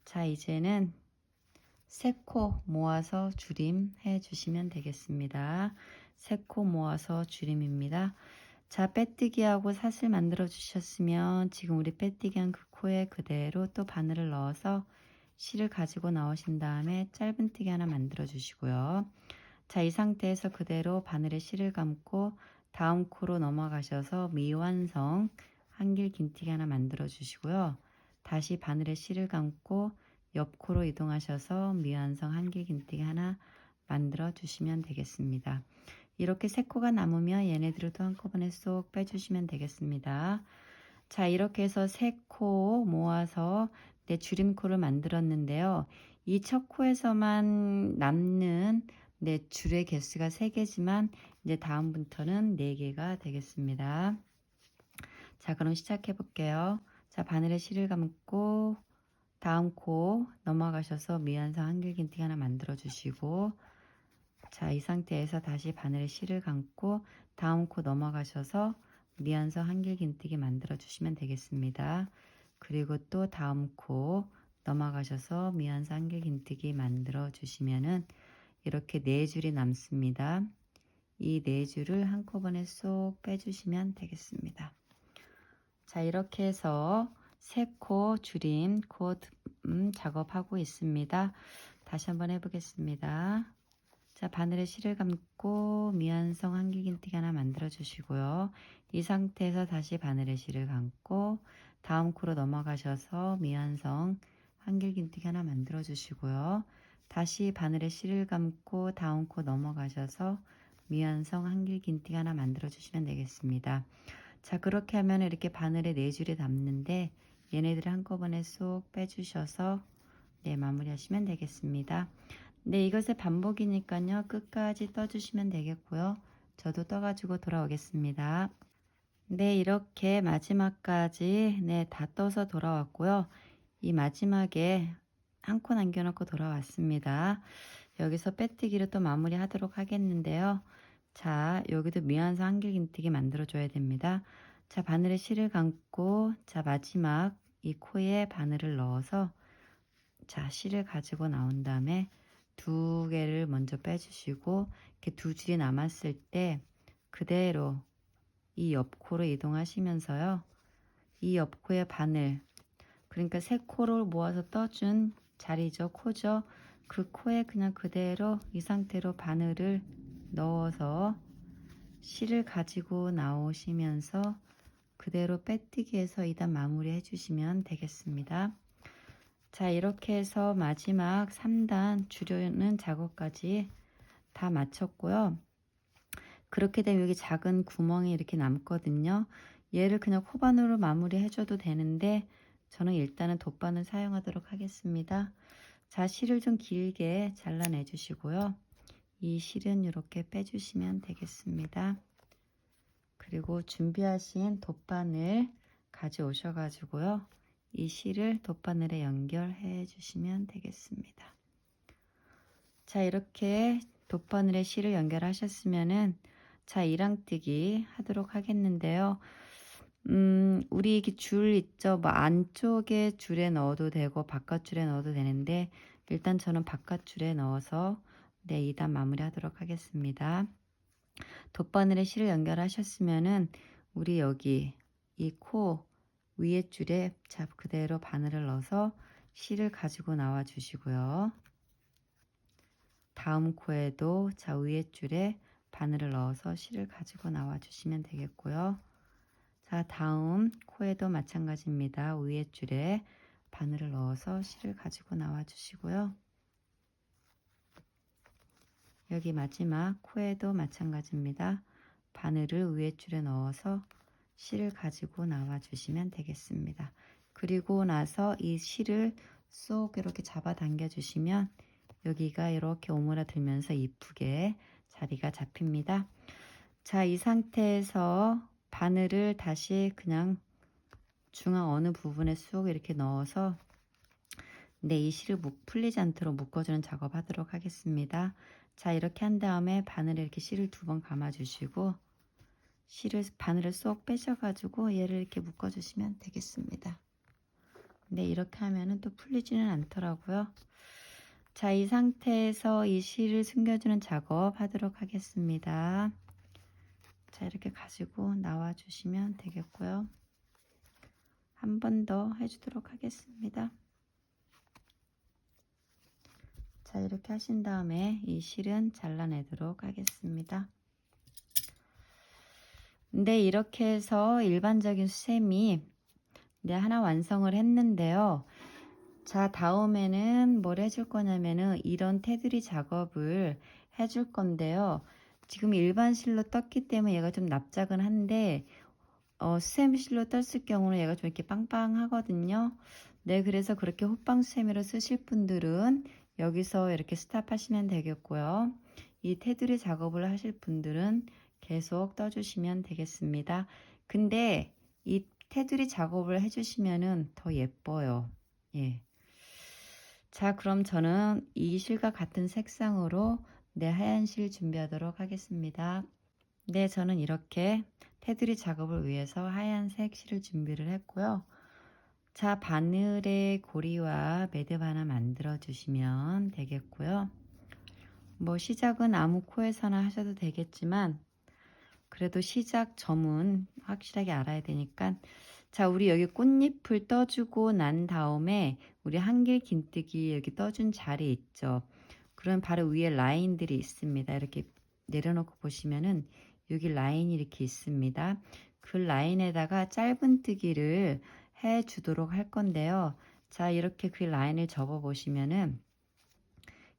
자, 이제는 3코 모아서 줄임 해 주시면 되겠습니다. 3코 모아서 줄임입니다. 자, 빼뜨기하고 사슬 만들어 주셨으면 지금 우리 빼뜨기한 그 코에 그대로 또 바늘을 넣어서 실을 가지고 나오신 다음에 짧은뜨기 하나 만들어 주시고요. 자, 이 상태에서 그대로 바늘에 실을 감고 다음 코로 넘어가셔서 미완성 한길긴뜨기 하나 만들어 주시고요. 다시 바늘에 실을 감고 옆 코로 이동하셔서 미완성 한길긴뜨기 하나 만들어 주시면 되겠습니다. 이렇게 3코가 남으면 얘네들을 또 한꺼번에 쏙 빼주시면 되겠습니다. 자, 이렇게 해서 3코 모아서 줄임코를 만들었는데요. 이 첫 코에서만 남는 줄의 개수가 3개지만 이제 다음부터는 4개가 되겠습니다. 자, 그럼 시작해 볼게요. 자, 바늘에 실을 감고 다음 코 넘어가셔서 미완성 한길긴뜨기 하나 만들어 주시고, 자, 이 상태에서 다시 바늘에 실을 감고 다음 코 넘어가셔서 미완성 한길긴뜨기 만들어 주시면 되겠습니다. 그리고 또 다음 코 넘어가셔서 미완성 한길긴뜨기 만들어 주시면은 이렇게 4줄이 남습니다. 이 4줄을 한꺼번에 쏙 빼주시면 되겠습니다. 자, 이렇게 해서 3코 줄임 코 작업하고 있습니다. 다시 한번 해보겠습니다. 자, 바늘에 실을 감고 미완성 한길긴뜨기 하나 만들어 주시고요. 이 상태에서 다시 바늘에 실을 감고 다음 코로 넘어가셔서 미완성 한길긴뜨기 하나 만들어 주시고요. 다시 바늘에 실을 감고 다음 코 넘어가셔서 미완성 한길긴뜨기 하나 만들어 주시면 되겠습니다. 자, 그렇게 하면 이렇게 바늘에 4줄이 남는데 얘네들을 한꺼번에 쏙 빼주셔서 마무리 하시면 되겠습니다. 네, 이것의 반복이니까요. 끝까지 떠주시면 되겠고요. 저도 떠가지고 돌아오겠습니다. 네, 이렇게 마지막까지 다 떠서 돌아왔고요. 이 마지막에 한 코 남겨놓고 돌아왔습니다. 여기서 빼뜨기를 또 마무리 하도록 하겠는데요. 자, 여기도 미완성 한길긴뜨기 만들어 줘야 됩니다. 자, 바늘에 실을 감고 자, 마지막 이 코에 바늘을 넣어서 자, 실을 가지고 나온 다음에 2개를 먼저 빼주시고 이렇게 2줄이 남았을 때 그대로 이 옆코로 이동하시면서요. 이 옆코의 바늘, 그러니까 3코를 모아서 떠준 자리죠. 코죠. 그 코에 그냥 그대로 이 상태로 바늘을 넣어서 실을 가지고 나오시면서 그대로 빼뜨기해서 2단 마무리 해주시면 되겠습니다. 자, 이렇게 해서 마지막 3단 줄여는 작업까지 다 마쳤고요. 그렇게 되면 여기 작은 구멍이 이렇게 남거든요. 얘를 그냥 코바늘로 마무리 해줘도 되는데 저는 일단은 돗바늘 사용하도록 하겠습니다. 자, 실을 좀 길게 잘라내 주시고요. 이 실은 이렇게 빼주시면 되겠습니다. 그리고 준비하신 돗바늘 가져오셔 가지고요. 이 실을 돗바늘에 연결해 주시면 되겠습니다. 자, 이렇게 돗바늘에 실을 연결하셨으면은 자, 이랑뜨기 하도록 하겠는데요. 우리 이게 줄 있죠? 뭐 안쪽에 줄에 넣어도 되고 바깥 줄에 넣어도 되는데 일단 저는 바깥 줄에 넣어서 네, 2단 마무리 하도록 하겠습니다. 돗바늘에 실을 연결하셨으면은 우리 여기 이 코 위에 줄에 자, 그대로 바늘을 넣어서 실을 가지고 나와 주시고요. 다음 코에도 자, 위에 줄에 바늘을 넣어서 실을 가지고 나와 주시면 되겠고요. 자, 다음 코에도 마찬가지입니다. 위에 줄에 바늘을 넣어서 실을 가지고 나와 주시고요. 여기 마지막 코에도 마찬가지입니다. 바늘을 위에 줄에 넣어서 실을 가지고 나와 주시면 되겠습니다. 그리고 나서 이 실을 쏙 이렇게 잡아 당겨 주시면 여기가 이렇게 오므라들면서 이쁘게 자리가 잡힙니다. 자, 이 상태에서 바늘을 다시 그냥 중앙 어느 부분에 쏙 이렇게 넣어서 네, 이 실을 풀리지 않도록 묶어주는 작업 하도록 하겠습니다. 자, 이렇게 한 다음에 바늘에 이렇게 실을 2번 감아 주시고 바늘을 쏙 빼셔가지고 얘를 이렇게 묶어주시면 되겠습니다. 네, 이렇게 하면은 또 풀리지는 않더라고요. 자, 이 상태에서 이 실을 숨겨주는 작업 하도록 하겠습니다. 자, 이렇게 가지고 나와 주시면 되겠고요. 한 번 더 해주도록 하겠습니다. 자, 이렇게 하신 다음에 이 실은 잘라내도록 하겠습니다. 네, 이렇게 해서 일반적인 수세미 네, 하나 완성을 했는데요. 자, 다음에는 뭘 해줄 거냐면은 이런 테두리 작업을 해줄 건데요. 지금 일반 실로 떴기 때문에 얘가 좀 납작은 한데 수세미 실로 떴을 경우는 얘가 좀 이렇게 빵빵하거든요. 네, 그래서 그렇게 호빵 수세미로 쓰실 분들은 여기서 이렇게 스탑하시면 되겠고요. 이 테두리 작업을 하실 분들은 계속 떠주시면 되겠습니다. 근데 이 테두리 작업을 해주시면은 더 예뻐요. 예. 자, 그럼 저는 이 실과 같은 색상으로 네, 하얀 실 준비하도록 하겠습니다. 네, 저는 이렇게 테두리 작업을 위해서 하얀색 실을 준비를 했고요. 자, 바늘의 고리와 매듭 하나 만들어 주시면 되겠고요. 뭐 시작은 아무 코에서나 하셔도 되겠지만 그래도 시작 점은 확실하게 알아야 되니까 자, 우리 여기 꽃잎을 떠주고 난 다음에 우리 한길 긴뜨기 여기 떠준 자리 있죠. 그럼 바로 위에 라인들이 있습니다. 이렇게 내려놓고 보시면은 여기 라인이 이렇게 있습니다. 그 라인에다가 짧은뜨기를 해 주도록 할 건데요. 자, 이렇게 그 라인을 접어 보시면은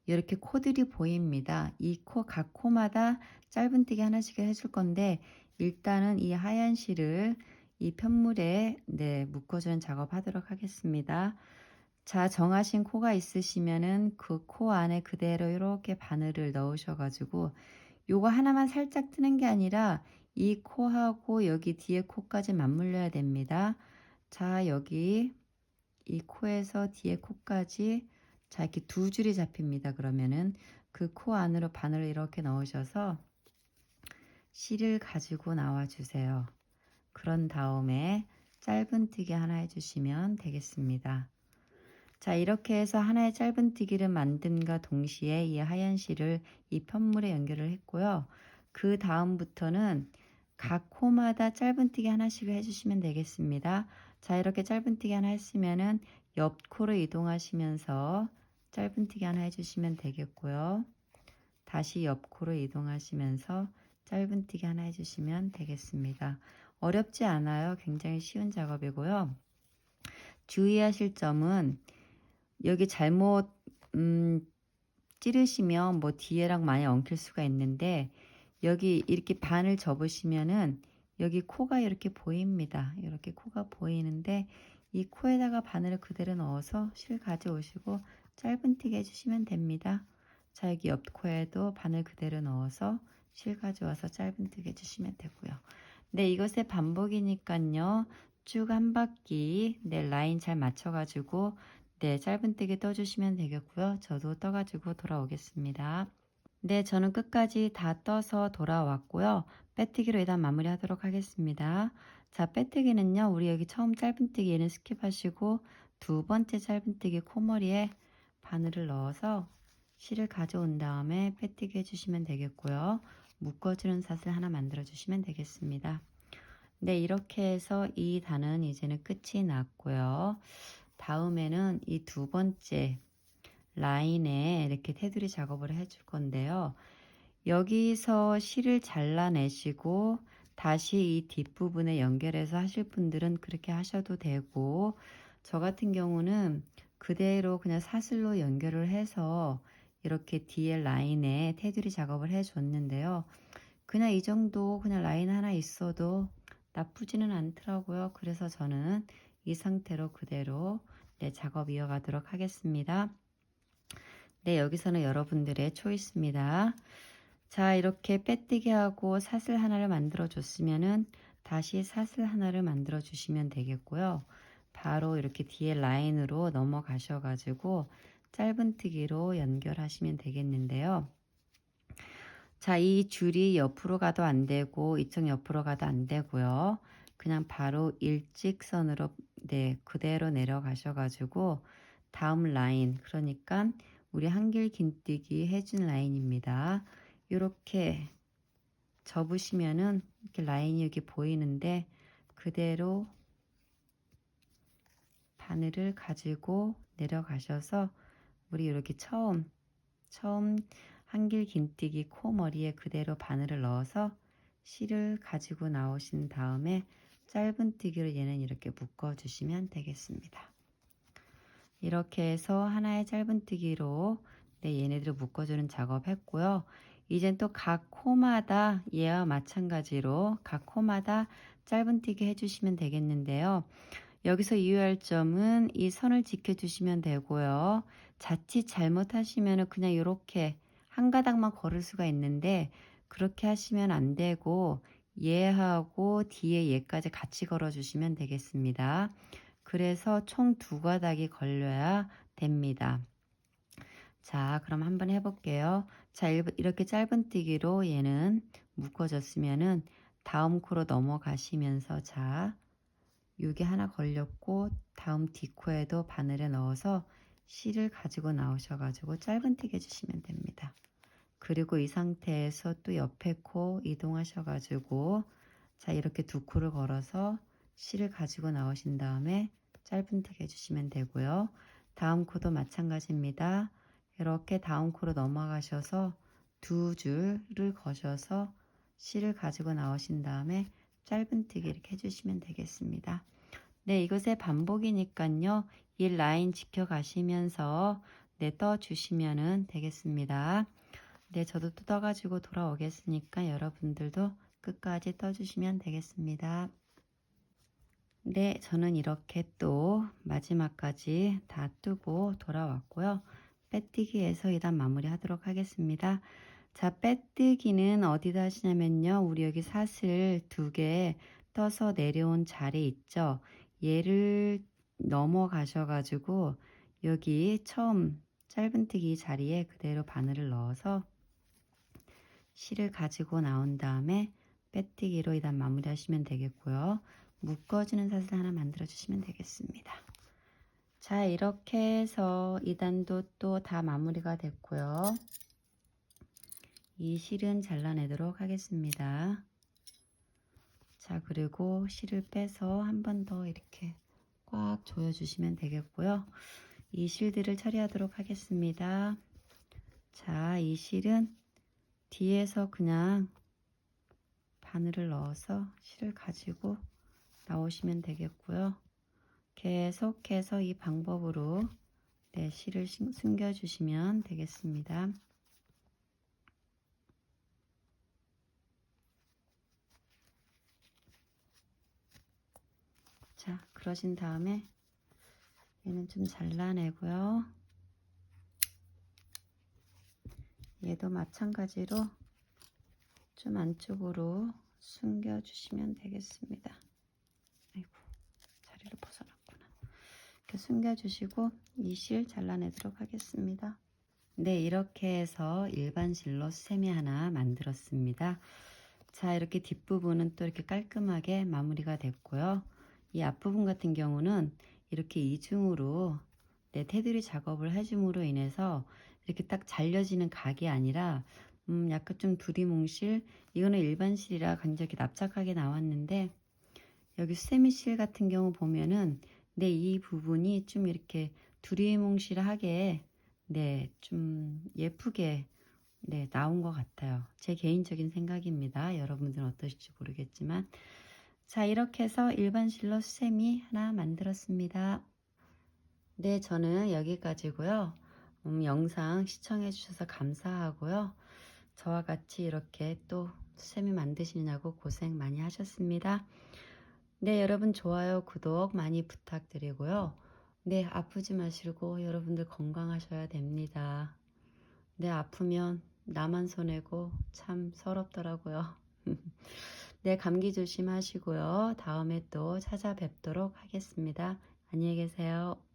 이렇게 코들이 보입니다. 이 각 코마다 짧은뜨기 하나씩 해줄 건데 일단은 이 하얀 실을 이 편물에 네, 묶어주는 작업 하도록 하겠습니다. 자, 정하신 코가 있으시면은 그 코 안에 그대로 이렇게 바늘을 넣으셔가지고 요거 하나만 살짝 뜨는 게 아니라 이 코하고 여기 뒤에 코까지 맞물려야 됩니다. 자, 여기 이 코에서 뒤에 코까지 자, 이렇게 2줄이 잡힙니다. 그러면은 그 코 안으로 바늘을 이렇게 넣으셔서 실을 가지고 나와 주세요. 그런 다음에 짧은뜨기 하나 해주시면 되겠습니다. 자, 이렇게 해서 하나의 짧은뜨기를 만듦과 동시에 이 하얀 실을 이 편물에 연결을 했고요. 그 다음부터는 각 코마다 짧은뜨기 하나씩 해주시면 되겠습니다. 자, 이렇게 짧은뜨기 하나 했으면은 옆 코로 이동하시면서 짧은뜨기 하나 해주시면 되겠고요. 다시 옆 코로 이동하시면서 짧은뜨기 하나 해주시면 되겠습니다. 어렵지 않아요. 굉장히 쉬운 작업이고요. 주의하실 점은 여기 잘못 찌르시면 뭐 뒤에랑 많이 엉킬 수가 있는데 여기 이렇게 반을 접으시면은 여기 코가 이렇게 보입니다. 이렇게 코가 보이는데 이 코에다가 바늘을 그대로 넣어서 실 가져오시고 짧은뜨기 해주시면 됩니다. 자, 여기 옆 코에도 바늘 그대로 넣어서 실 가져와서 짧은뜨기 해주시면 되고요. 네, 이것의 반복이니까요. 쭉 한 바퀴 라인 잘 맞춰가지고 짧은뜨기 떠주시면 되겠고요. 저도 떠가지고 돌아오겠습니다. 네, 저는 끝까지 다 떠서 돌아왔고요. 빼뜨기로 일단 마무리하도록 하겠습니다. 자, 빼뜨기는요. 우리 여기 처음 짧은뜨기 얘는 스킵하시고 두 번째 짧은뜨기 코머리에 바늘을 넣어서 실을 가져온 다음에 빼뜨기 해주시면 되겠고요. 묶어주는 사슬 하나 만들어 주시면 되겠습니다. 네, 이렇게 해서 이 단은 이제는 끝이 났고요. 다음에는 이 두 번째 라인에 이렇게 테두리 작업을 해줄 건데요. 여기서 실을 잘라내시고 다시 이 뒷부분에 연결해서 하실 분들은 그렇게 하셔도 되고, 저 같은 경우는 그대로 그냥 사슬로 연결을 해서 이렇게 뒤에 라인에 테두리 작업을 해 줬는데요. 그냥 이 정도 그냥 라인 하나 있어도 나쁘지는 않더라고요. 그래서 저는 이 상태로 그대로 작업 이어가도록 하겠습니다. 네, 여기서는 여러분들의 초이스입니다. 자, 이렇게 빼뜨기 하고 사슬 하나를 만들어 줬으면은 다시 사슬 하나를 만들어 주시면 되겠고요. 바로 이렇게 뒤에 라인으로 넘어가셔 가지고 짧은뜨기로 연결하시면 되겠는데요. 자, 이 줄이 옆으로 가도 안 되고 이쪽 옆으로 가도 안 되고요. 그냥 바로 일직선으로 그대로 내려가셔 가지고 다음 라인, 그러니까 우리 한길 긴뜨기 해준 라인입니다. 이렇게 접으시면은 이렇게 라인이 여기 보이는데 그대로 바늘을 가지고 내려가셔서 우리 이렇게 처음 한길 긴뜨기 코머리에 그대로 바늘을 넣어서 실을 가지고 나오신 다음에 짧은뜨기로 얘는 이렇게 묶어 주시면 되겠습니다. 이렇게 해서 하나의 짧은뜨기로 얘네들을 묶어주는 작업 했고요. 이젠 또 각 코마다 얘와 마찬가지로 각 코마다 짧은뜨기 해주시면 되겠는데요. 여기서 유의할 점은 이 선을 지켜주시면 되고요. 자칫 잘못하시면 그냥 이렇게 한 가닥만 걸을 수가 있는데 그렇게 하시면 안 되고 얘하고 뒤에 얘까지 같이 걸어주시면 되겠습니다. 그래서 총 두 가닥이 걸려야 됩니다. 자, 그럼 한번 해볼게요. 자, 이렇게 짧은뜨기로 얘는 묶어졌으면은 다음 코로 넘어가시면서, 자, 여기 하나 걸렸고 다음 뒷코에도 바늘에 넣어서 실을 가지고 나오셔가지고 짧은뜨기 해주시면 됩니다. 그리고 이 상태에서 또 옆에 코 이동하셔가지고, 자, 이렇게 두 코를 걸어서 실을 가지고 나오신 다음에 짧은뜨기 해주시면 되고요. 다음 코도 마찬가지입니다. 이렇게 다음 코로 넘어가셔서 두 줄을 거셔서 실을 가지고 나오신 다음에 짧은뜨기 이렇게 해주시면 되겠습니다. 네, 이것의 반복이니까요. 이 라인 지켜가시면서 떠주시면 되겠습니다. 네, 저도 또 떠가지고 돌아오겠으니까 여러분들도 끝까지 떠주시면 되겠습니다. 네, 저는 이렇게 또 마지막까지 다 뜨고 돌아왔고요. 빼뜨기에서 일단 마무리 하도록 하겠습니다. 자, 빼뜨기는 어디다 하시냐면요. 우리 여기 사슬 두 개 떠서 내려온 자리 있죠. 얘를 넘어가셔가지고 여기 처음 짧은뜨기 자리에 그대로 바늘을 넣어서 실을 가지고 나온 다음에 빼뜨기로 일단 마무리 하시면 되겠고요. 묶어주는 사슬 하나 만들어 주시면 되겠습니다. 자, 이렇게 해서 2단도 또 다 마무리가 됐고요. 이 실은 잘라내도록 하겠습니다. 자, 그리고 실을 빼서 한 번 더 이렇게 꽉 조여주시면 되겠고요. 이 실들을 처리하도록 하겠습니다. 자, 이 실은 뒤에서 그냥 바늘을 넣어서 실을 가지고 나오시면 되겠고요. 계속해서 이 방법으로 실을 숨겨 주시면 되겠습니다. 그러신 다음에 얘는 좀 잘라내고요. 얘도 마찬가지로 좀 안쪽으로 숨겨주시면 되겠습니다. 아이고, 자리를 벗어났구나. 이렇게 숨겨주시고 이 실 잘라내도록 하겠습니다. 네, 이렇게 해서 일반 실로 수세미 하나 만들었습니다. 자, 이렇게 뒷부분은 또 이렇게 깔끔하게 마무리가 됐고요. 이 앞부분 같은 경우는 이렇게 이중으로 테두리 작업을 해줌으로 인해서 이렇게 딱 잘려지는 각이 아니라 약간 좀 두리뭉실, 이거는 일반 실이라 굉장히 납작하게 나왔는데, 여기 수세미 실 같은 경우 보면은 이 부분이 좀 이렇게 두리뭉실하게 좀 예쁘게 나온 것 같아요. 제 개인적인 생각입니다. 여러분들은 어떠실지 모르겠지만. 자, 이렇게 해서 일반 실로 수세미 하나 만들었습니다. 네, 저는 여기까지고요. 영상 시청해 주셔서 감사하고요. 저와 같이 이렇게 또 수세미 만드시느냐고 고생 많이 하셨습니다. 네, 여러분 좋아요, 구독 많이 부탁드리고요. 네, 아프지 마시고 여러분들 건강하셔야 됩니다. 네, 아프면 나만 손해고 참 서럽더라고요. 네, 감기 조심하시고요. 다음에 또 찾아뵙도록 하겠습니다. 안녕히 계세요.